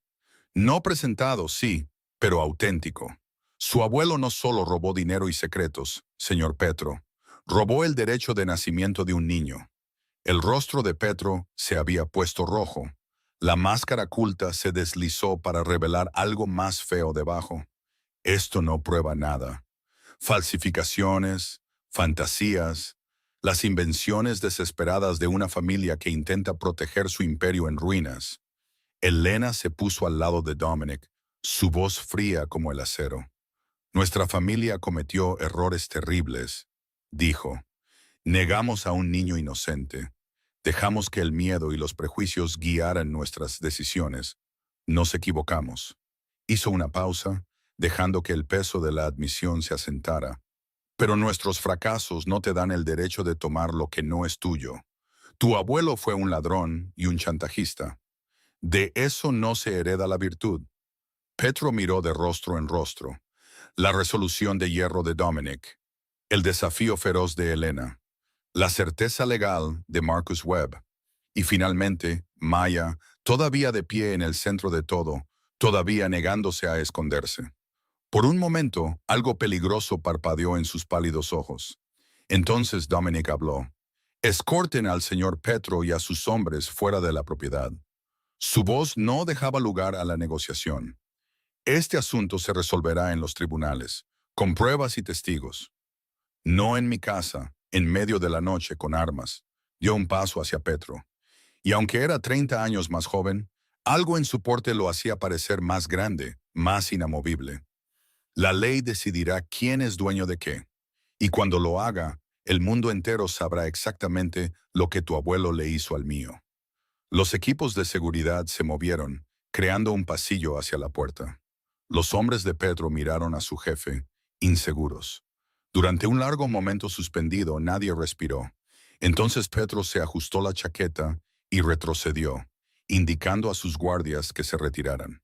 No presentado, sí, pero auténtico. Su abuelo no solo robó dinero y secretos, señor Petro, robó el derecho de nacimiento de un niño. El rostro de Petro se había puesto rojo. La máscara culta se deslizó para revelar algo más feo debajo. Esto no prueba nada. Falsificaciones, fantasías, las invenciones desesperadas de una familia que intenta proteger su imperio en ruinas. Elena se puso al lado de Dominic, su voz fría como el acero. Nuestra familia cometió errores terribles, dijo. Negamos a un niño inocente. Dejamos que el miedo y los prejuicios guiaran nuestras decisiones. Nos equivocamos. Hizo una pausa, dejando que el peso de la admisión se asentara. Pero nuestros fracasos no te dan el derecho de tomar lo que no es tuyo. Tu abuelo fue un ladrón y un chantajista. De eso no se hereda la virtud. Petro miró de rostro en rostro. La resolución de hierro de Dominic. El desafío feroz de Elena. La certeza legal de Marcus Webb. Y finalmente, Maya, todavía de pie en el centro de todo, todavía negándose a esconderse. Por un momento, algo peligroso parpadeó en sus pálidos ojos. Entonces Dominic habló. Escorten al señor Petro y a sus hombres fuera de la propiedad. Su voz no dejaba lugar a la negociación. Este asunto se resolverá en los tribunales, con pruebas y testigos. No en mi casa, en medio de la noche con armas. Dio un paso hacia Petro. Y aunque era 30 años más joven, algo en su porte lo hacía parecer más grande, más inamovible. La ley decidirá quién es dueño de qué. Y cuando lo haga, el mundo entero sabrá exactamente lo que tu abuelo le hizo al mío. Los equipos de seguridad se movieron, creando un pasillo hacia la puerta. Los hombres de Petro miraron a su jefe, inseguros. Durante un largo momento suspendido, nadie respiró. Entonces Petro se ajustó la chaqueta y retrocedió, indicando a sus guardias que se retiraran.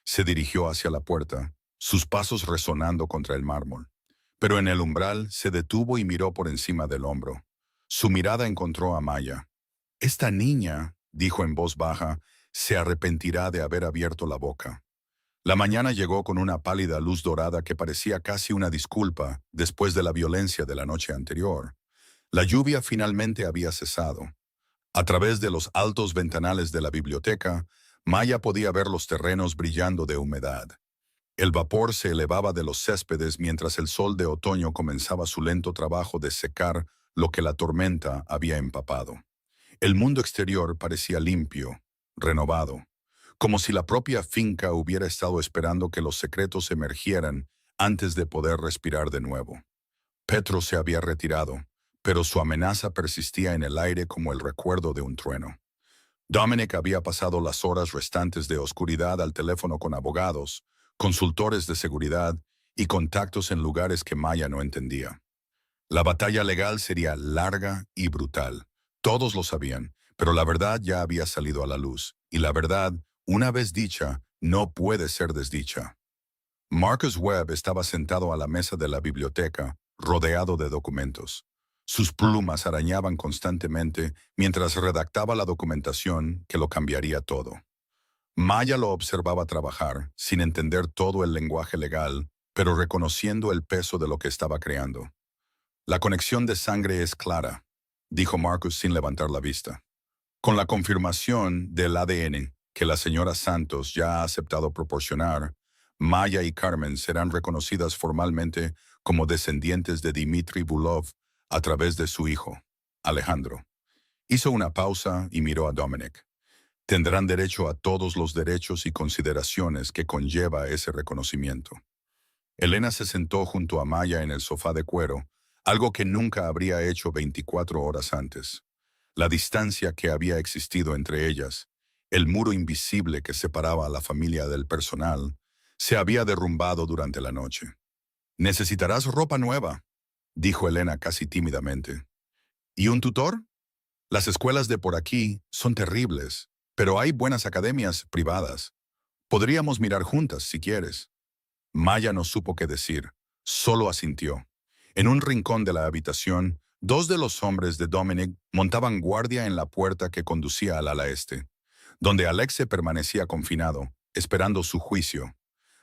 Se dirigió hacia la puerta, sus pasos resonando contra el mármol. Pero en el umbral se detuvo y miró por encima del hombro. Su mirada encontró a Maya. Esta niña, dijo en voz baja, se arrepentirá de haber abierto la boca. La mañana llegó con una pálida luz dorada que parecía casi una disculpa después de la violencia de la noche anterior. La lluvia finalmente había cesado. A través de los altos ventanales de la biblioteca, Maya podía ver los terrenos brillando de humedad. El vapor se elevaba de los céspedes mientras el sol de otoño comenzaba su lento trabajo de secar lo que la tormenta había empapado. El mundo exterior parecía limpio, renovado, como si la propia finca hubiera estado esperando que los secretos emergieran antes de poder respirar de nuevo. Petro se había retirado, pero su amenaza persistía en el aire como el recuerdo de un trueno. Dominic había pasado las horas restantes de oscuridad al teléfono con abogados, consultores de seguridad y contactos en lugares que Maya no entendía. La batalla legal sería larga y brutal. Todos lo sabían, pero la verdad ya había salido a la luz, y la verdad, una vez dicha, no puede ser desdicha. Marcus Webb estaba sentado a la mesa de la biblioteca, rodeado de documentos. Sus plumas arañaban constantemente mientras redactaba la documentación que lo cambiaría todo. Maya lo observaba trabajar, sin entender todo el lenguaje legal, pero reconociendo el peso de lo que estaba creando. La conexión de sangre es clara, dijo Marcus sin levantar la vista. Con la confirmación del ADN que la señora Santos ya ha aceptado proporcionar, Maya y Carmen serán reconocidas formalmente como descendientes de Dmitry Bulov a través de su hijo, Alejandro. Hizo una pausa y miró a Dominic. Tendrán derecho a todos los derechos y consideraciones que conlleva ese reconocimiento. Elena se sentó junto a Maya en el sofá de cuero, algo que nunca habría hecho 24 horas antes. La distancia que había existido entre ellas, el muro invisible que separaba a la familia del personal, se había derrumbado durante la noche. «Necesitarás ropa nueva», dijo Elena casi tímidamente. «¿Y un tutor? Las escuelas de por aquí son terribles, pero hay buenas academias privadas. Podríamos mirar juntas si quieres». Maya no supo qué decir, solo asintió. En un rincón de la habitación, dos de los hombres de Dominic montaban guardia en la puerta que conducía al ala este, donde Alexe permanecía confinado, esperando su juicio.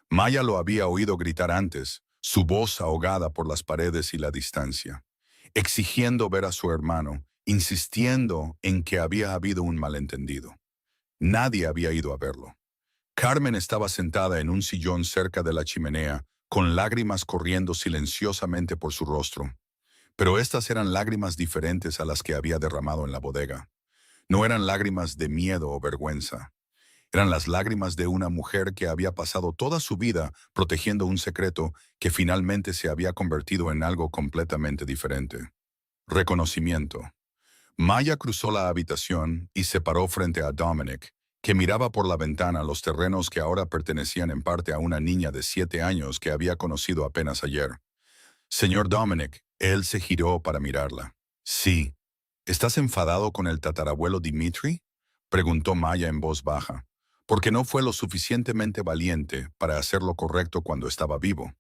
Maya lo había oído gritar antes, su voz ahogada por las paredes y la distancia, exigiendo ver a su hermano, insistiendo en que había habido un malentendido. Nadie había ido a verlo. Carmen estaba sentada en un sillón cerca de la chimenea, con lágrimas corriendo silenciosamente por su rostro. Pero estas eran lágrimas diferentes a las que había derramado en la bodega. No eran lágrimas de miedo o vergüenza. Eran las lágrimas de una mujer que había pasado toda su vida protegiendo un secreto que finalmente se había convertido en algo completamente diferente. Reconocimiento. Maya cruzó la habitación y se paró frente a Dominic, que miraba por la ventana los terrenos que ahora pertenecían en parte a una niña de 7 años que había conocido apenas ayer. «Señor Dominic», él se giró para mirarla. «Sí. ¿Estás enfadado con el tatarabuelo Dimitri?», preguntó Maya en voz baja, porque no fue lo suficientemente valiente para hacer lo correcto cuando estaba vivo.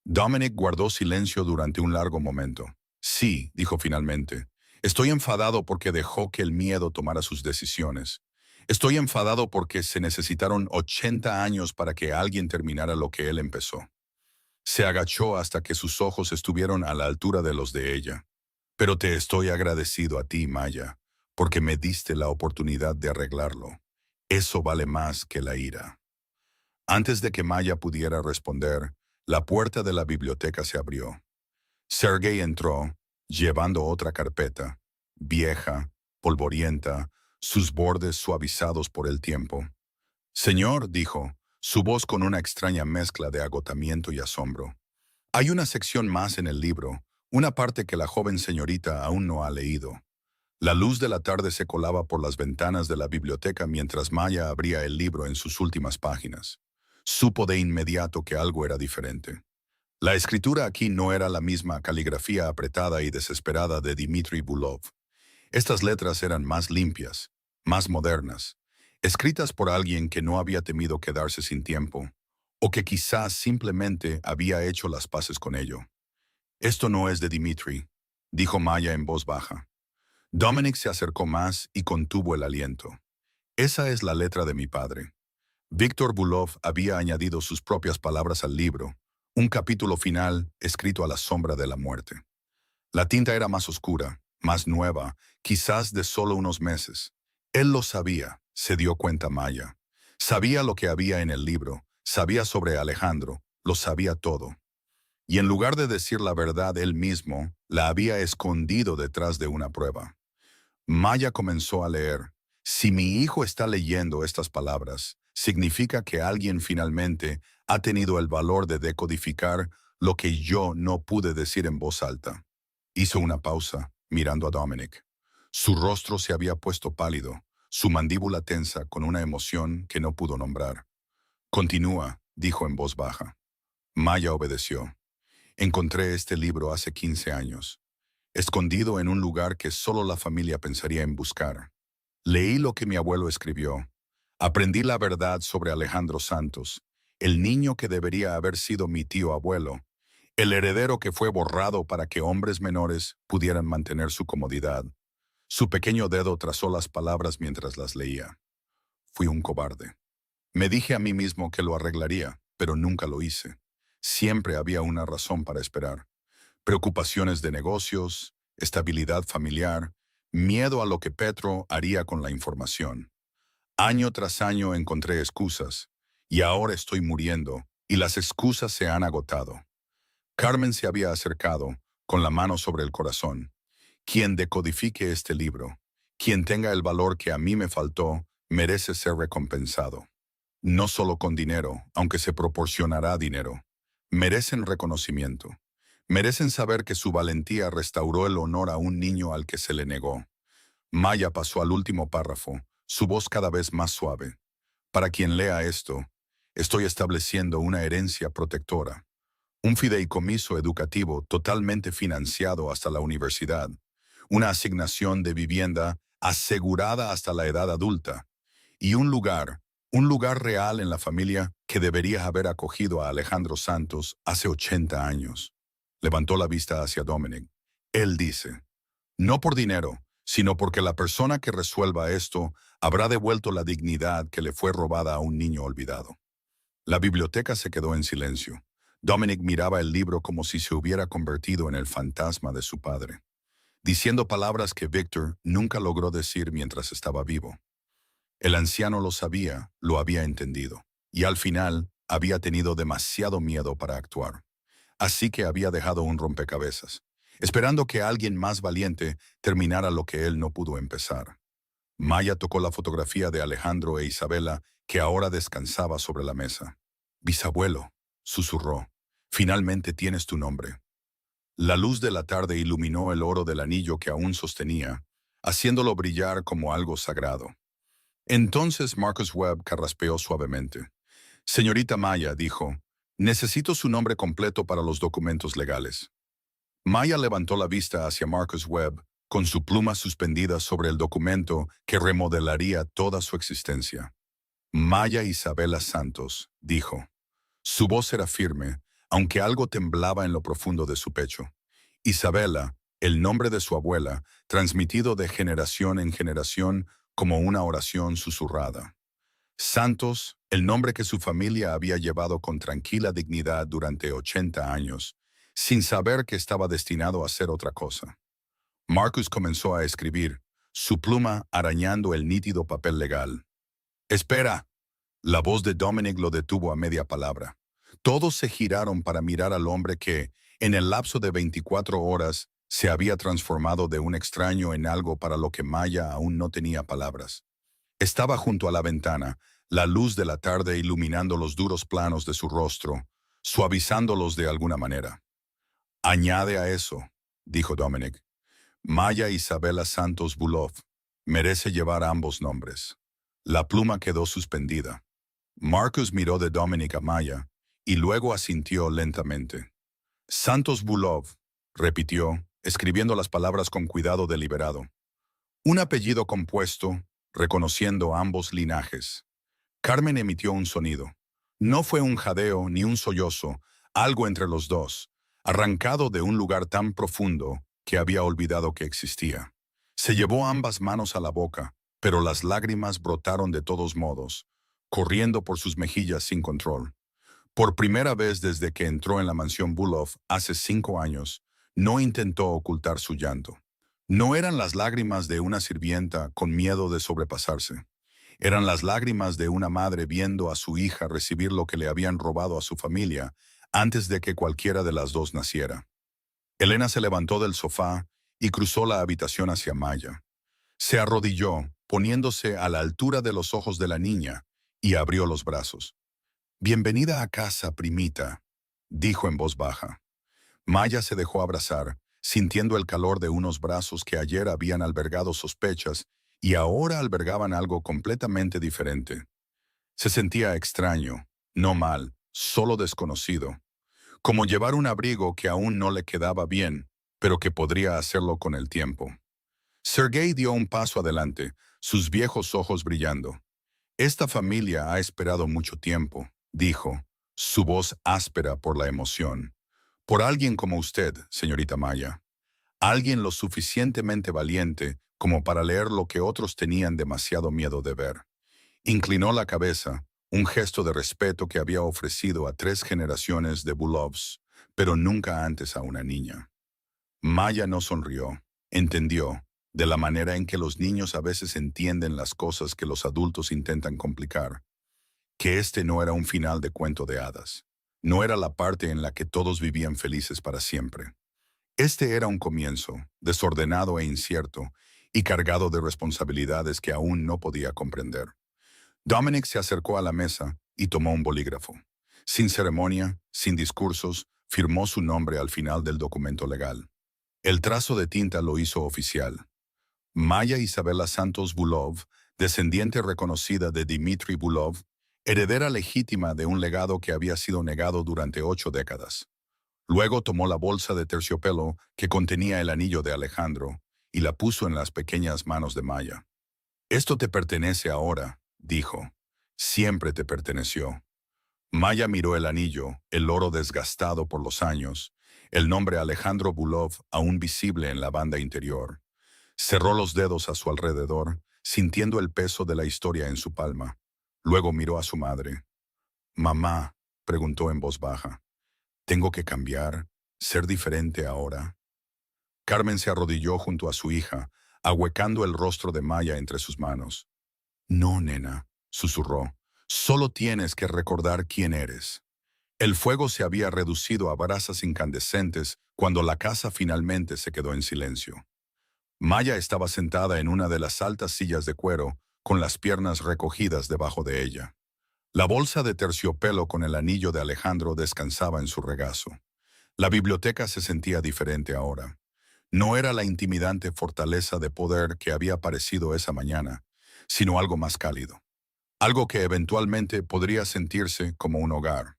Dominic guardó silencio durante un largo momento. «Sí», dijo finalmente. «Estoy enfadado porque dejó que el miedo tomara sus decisiones. Estoy enfadado porque se necesitaron 80 años para que alguien terminara lo que él empezó». Se agachó hasta que sus ojos estuvieron a la altura de los de ella. «Pero te estoy agradecido a ti, Maya, porque me diste la oportunidad de arreglarlo. Eso vale más que la ira». Antes de que Maya pudiera responder, la puerta de la biblioteca se abrió. Sergei entró, llevando otra carpeta, vieja, polvorienta, sus bordes suavizados por el tiempo. «Señor», dijo, su voz con una extraña mezcla de agotamiento y asombro. «Hay una sección más en el libro, una parte que la joven señorita aún no ha leído». La luz de la tarde se colaba por las ventanas de la biblioteca mientras Maya abría el libro en sus últimas páginas. Supo de inmediato que algo era diferente. La escritura aquí no era la misma caligrafía apretada y desesperada de Dmitri Bulov. Estas letras eran más limpias, más modernas, escritas por alguien que no había temido quedarse sin tiempo, o que quizás simplemente había hecho las paces con ello. «Esto no es de Dmitri», dijo Maya en voz baja. Dominic se acercó más y contuvo el aliento. «Esa es la letra de mi padre». Víctor Bulov había añadido sus propias palabras al libro, un capítulo final escrito a la sombra de la muerte. La tinta era más oscura, más nueva, quizás de solo unos meses. Él lo sabía, se dio cuenta Maya. Sabía lo que había en el libro, sabía sobre Alejandro, lo sabía todo. Y en lugar de decir la verdad él mismo, la había escondido detrás de una prueba. Maya comenzó a leer. Si mi hijo está leyendo estas palabras, significa que alguien finalmente ha tenido el valor de decodificar lo que yo no pude decir en voz alta. Hizo una pausa, mirando a Dominic. Su rostro se había puesto pálido, su mandíbula tensa con una emoción que no pudo nombrar. «Continúa», dijo en voz baja. Maya obedeció. «Encontré este libro hace 15 años, escondido en un lugar que solo la familia pensaría en buscar. Leí lo que mi abuelo escribió. Aprendí la verdad sobre Alejandro Santos, el niño que debería haber sido mi tío abuelo, el heredero que fue borrado para que hombres menores pudieran mantener su comodidad». Su pequeño dedo trazó las palabras mientras las leía. «Fui un cobarde. Me dije a mí mismo que lo arreglaría, pero nunca lo hice. Siempre había una razón para esperar. Preocupaciones de negocios, estabilidad familiar, miedo a lo que Petro haría con la información. Año tras año encontré excusas, y ahora estoy muriendo, y las excusas se han agotado». Carmen se había acercado, con la mano sobre el corazón. «Quien decodifique este libro, quien tenga el valor que a mí me faltó, merece ser recompensado. No solo con dinero, aunque se proporcionará dinero. Merecen reconocimiento. Merecen saber que su valentía restauró el honor a un niño al que se le negó. Maya pasó al último párrafo, su voz cada vez más suave. Para quien lea esto, estoy estableciendo una herencia protectora, un fideicomiso educativo totalmente financiado hasta la universidad, una asignación de vivienda asegurada hasta la edad adulta, y un lugar real en la familia que debería haber acogido a Alejandro Santos hace 80 años. Levantó la vista hacia Dominic. Él dice, no por dinero, sino porque la persona que resuelva esto habrá devuelto la dignidad que le fue robada a un niño olvidado. La biblioteca se quedó en silencio. Dominic miraba el libro como si se hubiera convertido en el fantasma de su padre, diciendo palabras que Victor nunca logró decir mientras estaba vivo. El anciano lo sabía, lo había entendido, y al final había tenido demasiado miedo para actuar. Así que había dejado un rompecabezas, esperando que alguien más valiente terminara lo que él no pudo empezar. Maya tocó la fotografía de Alejandro e Isabela, que ahora descansaba sobre la mesa. «Bisabuelo», susurró, «finalmente tienes tu nombre». La luz de la tarde iluminó el oro del anillo que aún sostenía, haciéndolo brillar como algo sagrado. Entonces Marcus Webb carraspeó suavemente. «Señorita Maya», dijo, «necesito su nombre completo para los documentos legales». Maya levantó la vista hacia Marcus Webb, con su pluma suspendida sobre el documento que remodelaría toda su existencia. «Maya Isabela Santos», dijo. Su voz era firme, aunque algo temblaba en lo profundo de su pecho. Isabela, el nombre de su abuela, transmitido de generación en generación como una oración susurrada. Santos, el nombre que su familia había llevado con tranquila dignidad durante 80 años, sin saber que estaba destinado a ser otra cosa. Marcus comenzó a escribir, su pluma arañando el nítido papel legal. «Espera». La voz de Dominic lo detuvo a media palabra. Todos se giraron para mirar al hombre que, en el lapso de 24 horas, se había transformado de un extraño en algo para lo que Maya aún no tenía palabras. Estaba junto a la ventana, la luz de la tarde iluminando los duros planos de su rostro, suavizándolos de alguna manera. «Añade a eso», dijo Dominic, «Maya Isabela Santos Bulov merece llevar ambos nombres». La pluma quedó suspendida. Marcus miró de Dominic a Maya y luego asintió lentamente. «Santos Bulov», repitió, escribiendo las palabras con cuidado deliberado. Un apellido compuesto, reconociendo ambos linajes. Carmen emitió un sonido. No fue un jadeo ni un sollozo, algo entre los dos, arrancado de un lugar tan profundo que había olvidado que existía. Se llevó ambas manos a la boca, pero las lágrimas brotaron de todos modos, corriendo por sus mejillas sin control. Por primera vez desde que entró en la mansión Bulov hace 5 años, no intentó ocultar su llanto. No eran las lágrimas de una sirvienta con miedo de sobrepasarse. Eran las lágrimas de una madre viendo a su hija recibir lo que le habían robado a su familia antes de que cualquiera de las dos naciera. Elena se levantó del sofá y cruzó la habitación hacia Maya. Se arrodilló, poniéndose a la altura de los ojos de la niña, y abrió los brazos. «Bienvenida a casa, primita», dijo en voz baja. Maya se dejó abrazar, sintiendo el calor de unos brazos que ayer habían albergado sospechas y ahora albergaban algo completamente diferente. Se sentía extraño, no mal, solo desconocido. Como llevar un abrigo que aún no le quedaba bien, pero que podría hacerlo con el tiempo. Sergei dio un paso adelante, sus viejos ojos brillando. «Esta familia ha esperado mucho tiempo», dijo, su voz áspera por la emoción. «Por alguien como usted, señorita Maya. Alguien lo suficientemente valiente como para leer lo que otros tenían demasiado miedo de ver». Inclinó la cabeza, un gesto de respeto que había ofrecido a 3 generaciones de Bulovs, pero nunca antes a una niña. Maya no sonrió, entendió, de la manera en que los niños a veces entienden las cosas que los adultos intentan complicar, que este no era un final de cuento de hadas. No era la parte en la que todos vivían felices para siempre. Este era un comienzo, desordenado e incierto, y cargado de responsabilidades que aún no podía comprender. Dominic se acercó a la mesa y tomó un bolígrafo. Sin ceremonia, sin discursos, firmó su nombre al final del documento legal. El trazo de tinta lo hizo oficial. Maya Isabela Santos Bulov, descendiente reconocida de Dmitry Bulov, heredera legítima de un legado que había sido negado durante 8 décadas. Luego tomó la bolsa de terciopelo que contenía el anillo de Alejandro y la puso en las pequeñas manos de Maya. «Esto te pertenece ahora», dijo. «Siempre te perteneció». Maya miró el anillo, el oro desgastado por los años, el nombre Alejandro Bulov aún visible en la banda interior. Cerró los dedos a su alrededor, sintiendo el peso de la historia en su palma. Luego miró a su madre. «Mamá», preguntó en voz baja, «¿tengo que cambiar, ser diferente ahora?» Carmen se arrodilló junto a su hija, ahuecando el rostro de Maya entre sus manos. «No, nena», susurró, «solo tienes que recordar quién eres». El fuego se había reducido a brasas incandescentes cuando la casa finalmente se quedó en silencio. Maya estaba sentada en una de las altas sillas de cuero, con las piernas recogidas debajo de ella. La bolsa de terciopelo con el anillo de Alejandro descansaba en su regazo. La biblioteca se sentía diferente ahora. No era la intimidante fortaleza de poder que había aparecido esa mañana, sino algo más cálido. Algo que eventualmente podría sentirse como un hogar.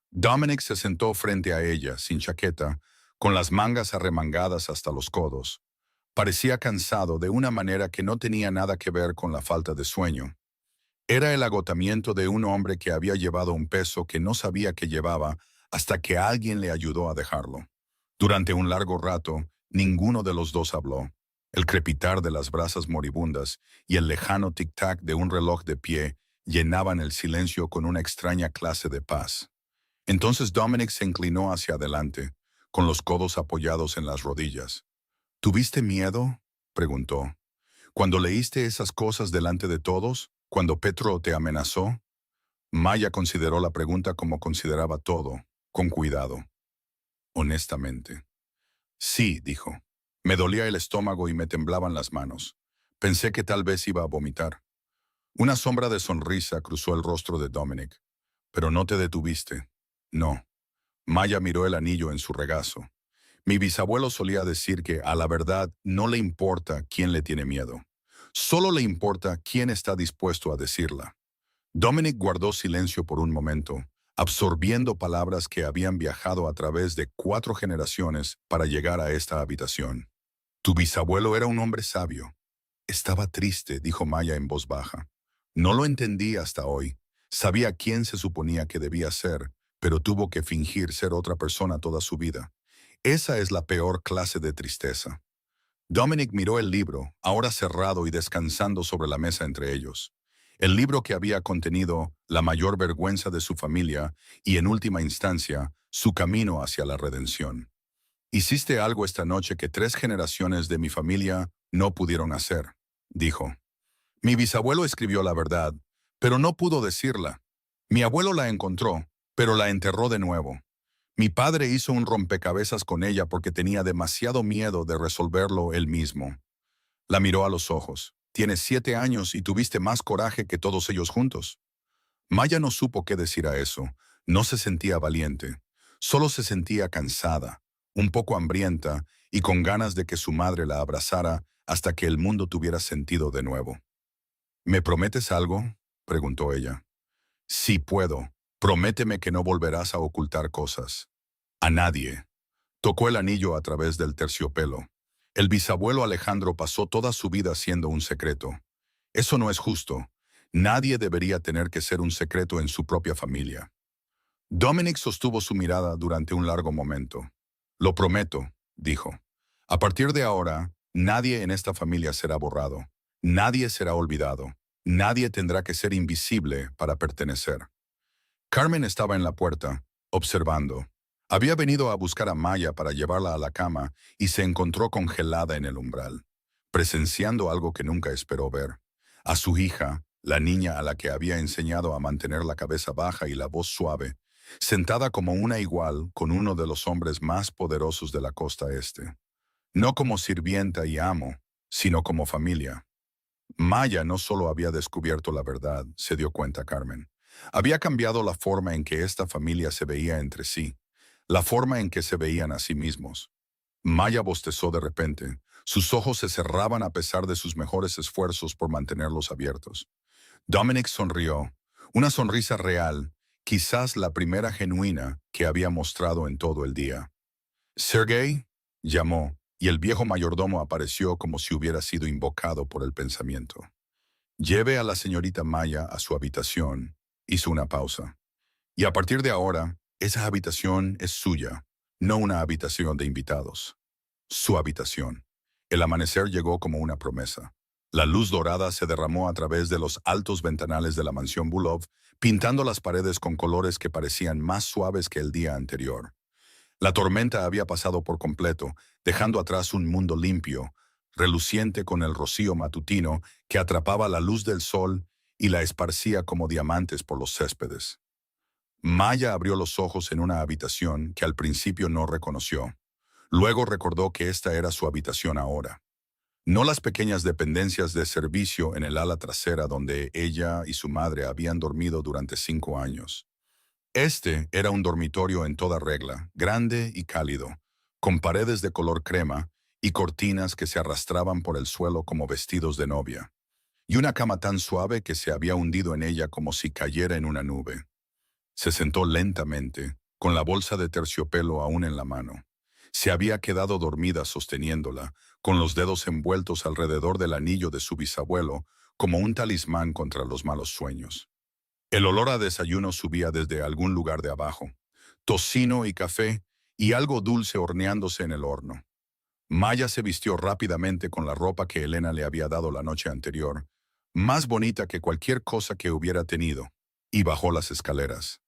Dominic se sentó frente a ella, sin chaqueta, con las mangas arremangadas hasta los codos. Parecía cansado de una manera que no tenía nada que ver con la falta de sueño. Era el agotamiento de un hombre que había llevado un peso que no sabía que llevaba hasta que alguien le ayudó a dejarlo. Durante un largo rato, ninguno de los dos habló. El crepitar de las brasas moribundas y el lejano tic-tac de un reloj de pie llenaban el silencio con una extraña clase de paz. Entonces Dominic se inclinó hacia adelante, con los codos apoyados en las rodillas. «¿Tuviste miedo?», preguntó. «¿Cuando leíste esas cosas delante de todos? ¿Cuando Petro te amenazó?» Maya consideró la pregunta como consideraba todo, con cuidado. Honestamente. «Sí», dijo. «Me dolía el estómago y me temblaban las manos. Pensé que tal vez iba a vomitar». Una sombra de sonrisa cruzó el rostro de Dominic. «Pero no te detuviste». «No». Maya miró el anillo en su regazo. «Mi bisabuelo solía decir que a la verdad no le importa quién le tiene miedo. Solo le importa quién está dispuesto a decirla». Dominic guardó silencio por un momento, absorbiendo palabras que habían viajado a través de 4 generaciones para llegar a esta habitación. «Tu bisabuelo era un hombre sabio». «Estaba triste», dijo Maya en voz baja. «No lo entendí hasta hoy. Sabía quién se suponía que debía ser, pero tuvo que fingir ser otra persona toda su vida. Esa es la peor clase de tristeza». Dominic miró el libro, ahora cerrado y descansando sobre la mesa entre ellos. El libro que había contenido la mayor vergüenza de su familia y, en última instancia, su camino hacia la redención. «Hiciste algo esta noche que 3 generaciones de mi familia no pudieron hacer», dijo. «Mi bisabuelo escribió la verdad, pero no pudo decirla. Mi abuelo la encontró, pero la enterró de nuevo. Mi padre hizo un rompecabezas con ella porque tenía demasiado miedo de resolverlo él mismo». La miró a los ojos. «Tienes 7 años y tuviste más coraje que todos ellos juntos». Maya no supo qué decir a eso. No se sentía valiente. Solo se sentía cansada, un poco hambrienta y con ganas de que su madre la abrazara hasta que el mundo tuviera sentido de nuevo. «¿Me prometes algo?», preguntó ella. «Sí puedo. Prométeme que no volverás a ocultar cosas. A nadie». Tocó el anillo a través del terciopelo. El bisabuelo Alejandro pasó toda su vida siendo un secreto. Eso no es justo. Nadie debería tener que ser un secreto en su propia familia. Dominic sostuvo su mirada durante un largo momento. «Lo prometo», dijo. «A partir de ahora, nadie en esta familia será borrado. Nadie será olvidado. Nadie tendrá que ser invisible para pertenecer». Carmen estaba en la puerta, observando. Había venido a buscar a Maya para llevarla a la cama y se encontró congelada en el umbral, presenciando algo que nunca esperó ver. A su hija, la niña a la que había enseñado a mantener la cabeza baja y la voz suave, sentada como una igual con uno de los hombres más poderosos de la costa este. No como sirvienta y amo, sino como familia. Maya no solo había descubierto la verdad, se dio cuenta Carmen. Había cambiado la forma en que esta familia se veía entre sí, la forma en que se veían a sí mismos. Maya bostezó de repente. Sus ojos se cerraban a pesar de sus mejores esfuerzos por mantenerlos abiertos. Dominic sonrió, una sonrisa real, quizás la primera genuina que había mostrado en todo el día. «Sergei», llamó, y el viejo mayordomo apareció como si hubiera sido invocado por el pensamiento. «Lleve a la señorita Maya a su habitación», hizo una pausa. «Y a partir de ahora, esa habitación es suya, no una habitación de invitados. Su habitación». El amanecer llegó como una promesa. La luz dorada se derramó a través de los altos ventanales de la mansión Bulov, pintando las paredes con colores que parecían más suaves que el día anterior. La tormenta había pasado por completo, dejando atrás un mundo limpio, reluciente con el rocío matutino que atrapaba la luz del sol y la esparcía como diamantes por los céspedes. Maya abrió los ojos en una habitación que al principio no reconoció. Luego recordó que esta era su habitación ahora. No las pequeñas dependencias de servicio en el ala trasera donde ella y su madre habían dormido durante 5 años. Este era un dormitorio en toda regla, grande y cálido, con paredes de color crema y cortinas que se arrastraban por el suelo como vestidos de novia, y una cama tan suave que se había hundido en ella como si cayera en una nube. Se sentó lentamente, con la bolsa de terciopelo aún en la mano. Se había quedado dormida sosteniéndola, con los dedos envueltos alrededor del anillo de su bisabuelo, como un talismán contra los malos sueños. El olor a desayuno subía desde algún lugar de abajo. Tocino y café, y algo dulce horneándose en el horno. Maya se vistió rápidamente con la ropa que Elena le había dado la noche anterior, más bonita que cualquier cosa que hubiera tenido, y bajó las escaleras.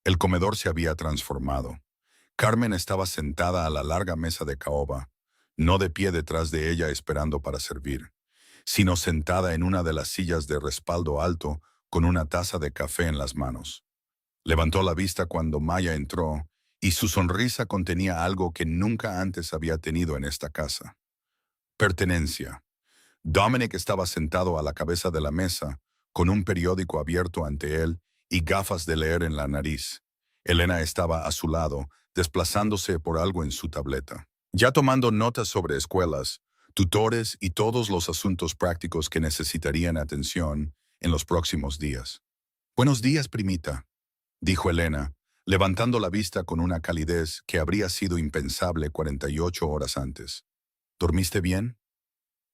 El comedor se había transformado. Carmen estaba sentada a la larga mesa de caoba, no de pie detrás de ella esperando para servir, sino sentada en una de las sillas de respaldo alto con una taza de café en las manos. Levantó la vista cuando Maya entró y su sonrisa contenía algo que nunca antes había tenido en esta casa. Pertenencia. Dominic estaba sentado a la cabeza de la mesa, con un periódico abierto ante él y gafas de leer en la nariz. Elena estaba a su lado, desplazándose por algo en su tableta, ya tomando notas sobre escuelas, tutores y todos los asuntos prácticos que necesitarían atención en los próximos días. «Buenos días, primita», dijo Elena, levantando la vista con una calidez que habría sido impensable 48 horas antes. «¿Dormiste bien?»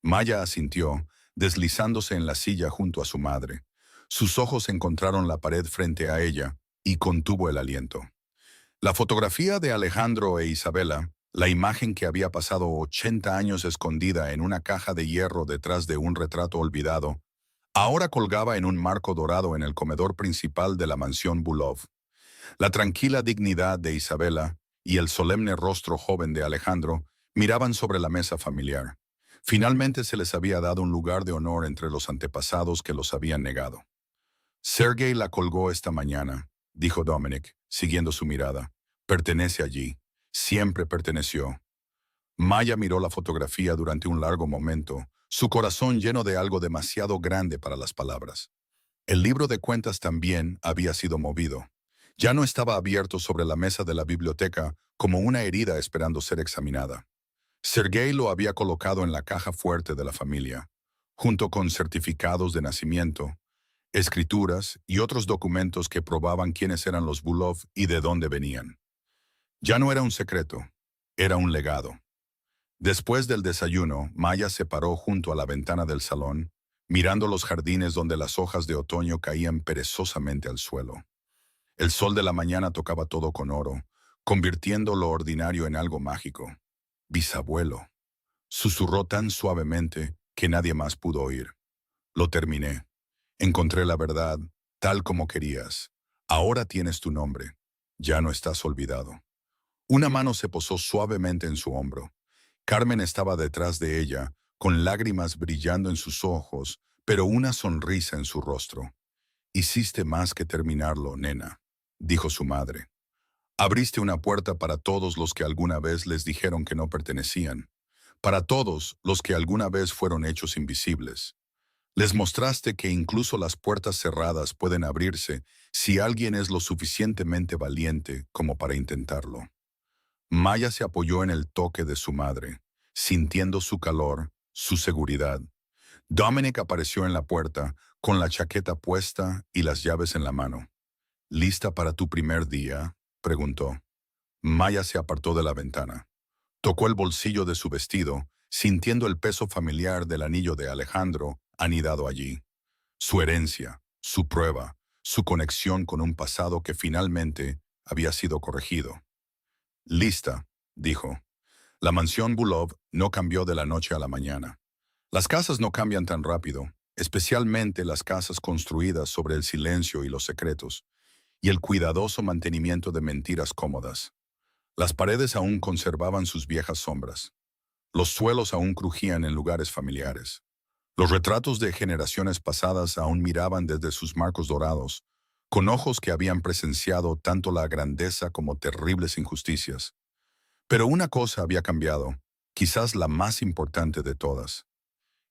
Maya asintió, deslizándose en la silla junto a su madre. Sus ojos encontraron la pared frente a ella y contuvo el aliento. La fotografía de Alejandro e Isabela, la imagen que había pasado 80 años escondida en una caja de hierro detrás de un retrato olvidado, ahora colgaba en un marco dorado en el comedor principal de la mansión Bulov. La tranquila dignidad de Isabela y el solemne rostro joven de Alejandro miraban sobre la mesa familiar. Finalmente se les había dado un lugar de honor entre los antepasados que los habían negado. «Sergei la colgó esta mañana», dijo Dominic, siguiendo su mirada. «Pertenece allí. Siempre perteneció». Maya miró la fotografía durante un largo momento, su corazón lleno de algo demasiado grande para las palabras. El libro de cuentas también había sido movido. Ya no estaba abierto sobre la mesa de la biblioteca como una herida esperando ser examinada. Sergei lo había colocado en la caja fuerte de la familia, junto con certificados de nacimiento, escrituras y otros documentos que probaban quiénes eran los Bulov y de dónde venían. Ya no era un secreto, era un legado. Después del desayuno, Maya se paró junto a la ventana del salón, mirando los jardines donde las hojas de otoño caían perezosamente al suelo. El sol de la mañana tocaba todo con oro, convirtiendo lo ordinario en algo mágico. «Bisabuelo», susurró tan suavemente que nadie más pudo oír. «Lo terminé. Encontré la verdad, tal como querías. Ahora tienes tu nombre. Ya no estás olvidado». Una mano se posó suavemente en su hombro. Carmen estaba detrás de ella, con lágrimas brillando en sus ojos, pero una sonrisa en su rostro. «Hiciste más que terminarlo, nena», dijo su madre. «Abriste una puerta para todos los que alguna vez les dijeron que no pertenecían, para todos los que alguna vez fueron hechos invisibles. Les mostraste que incluso las puertas cerradas pueden abrirse si alguien es lo suficientemente valiente como para intentarlo». Maya se apoyó en el toque de su madre, sintiendo su calor, su seguridad. Dominic apareció en la puerta, con la chaqueta puesta y las llaves en la mano. ¿Lista para tu primer día?, preguntó. Maya se apartó de la ventana. Tocó el bolsillo de su vestido, sintiendo el peso familiar del anillo de Alejandro anidado allí. Su herencia, su prueba, su conexión con un pasado que finalmente había sido corregido. Lista, dijo. La mansión Bulov no cambió de la noche a la mañana. Las casas no cambian tan rápido, especialmente las casas construidas sobre el silencio y los secretos, y el cuidadoso mantenimiento de mentiras cómodas. Las paredes aún conservaban sus viejas sombras. Los suelos aún crujían en lugares familiares. Los retratos de generaciones pasadas aún miraban desde sus marcos dorados, con ojos que habían presenciado tanto la grandeza como terribles injusticias. Pero una cosa había cambiado, quizás la más importante de todas.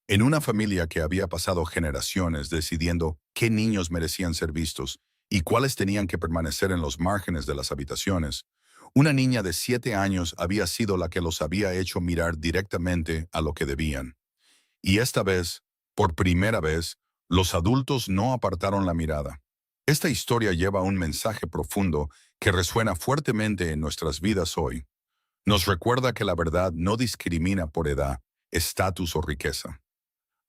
En una familia que había pasado generaciones decidiendo qué niños merecían ser vistos y cuáles tenían que permanecer en los márgenes de las habitaciones, una niña de 7 años había sido la que los había hecho mirar directamente a lo que debían. Y esta vez, por primera vez, los adultos no apartaron la mirada. Esta historia lleva un mensaje profundo que resuena fuertemente en nuestras vidas hoy. Nos recuerda que la verdad no discrimina por edad, estatus o riqueza.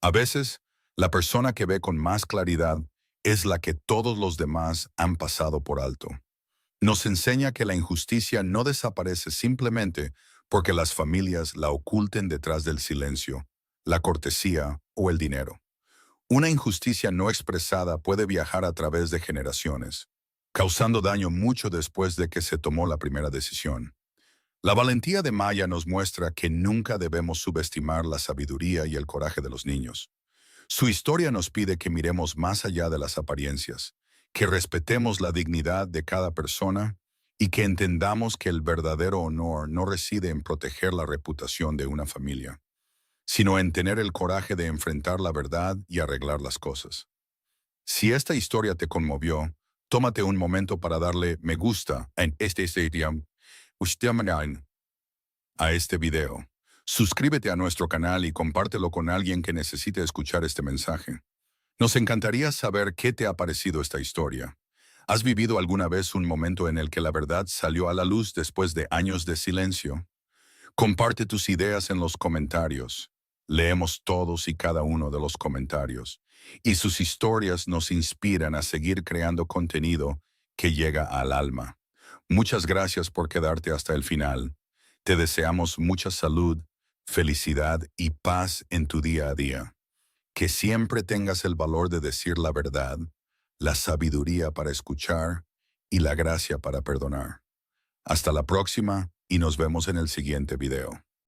A veces, la persona que ve con más claridad es la que todos los demás han pasado por alto. Nos enseña que la injusticia no desaparece simplemente porque las familias la oculten detrás del silencio, la cortesía o el dinero. Una injusticia no expresada puede viajar a través de generaciones, causando daño mucho después de que se tomó la primera decisión. La valentía de Maya nos muestra que nunca debemos subestimar la sabiduría y el coraje de los niños. Su historia nos pide que miremos más allá de las apariencias, que respetemos la dignidad de cada persona y que entendamos que el verdadero honor no reside en proteger la reputación de una familia, sino en tener el coraje de enfrentar la verdad y arreglar las cosas. Si esta historia te conmovió, tómate un momento para darle me gusta en a este video. Suscríbete a nuestro canal y compártelo con alguien que necesite escuchar este mensaje. Nos encantaría saber qué te ha parecido esta historia. ¿Has vivido alguna vez un momento en el que la verdad salió a la luz después de años de silencio? Comparte tus ideas en los comentarios. Leemos todos y cada uno de los comentarios, y sus historias nos inspiran a seguir creando contenido que llega al alma. Muchas gracias por quedarte hasta el final. Te deseamos mucha salud, felicidad y paz en tu día a día. Que siempre tengas el valor de decir la verdad, la sabiduría para escuchar y la gracia para perdonar. Hasta la próxima y nos vemos en el siguiente video.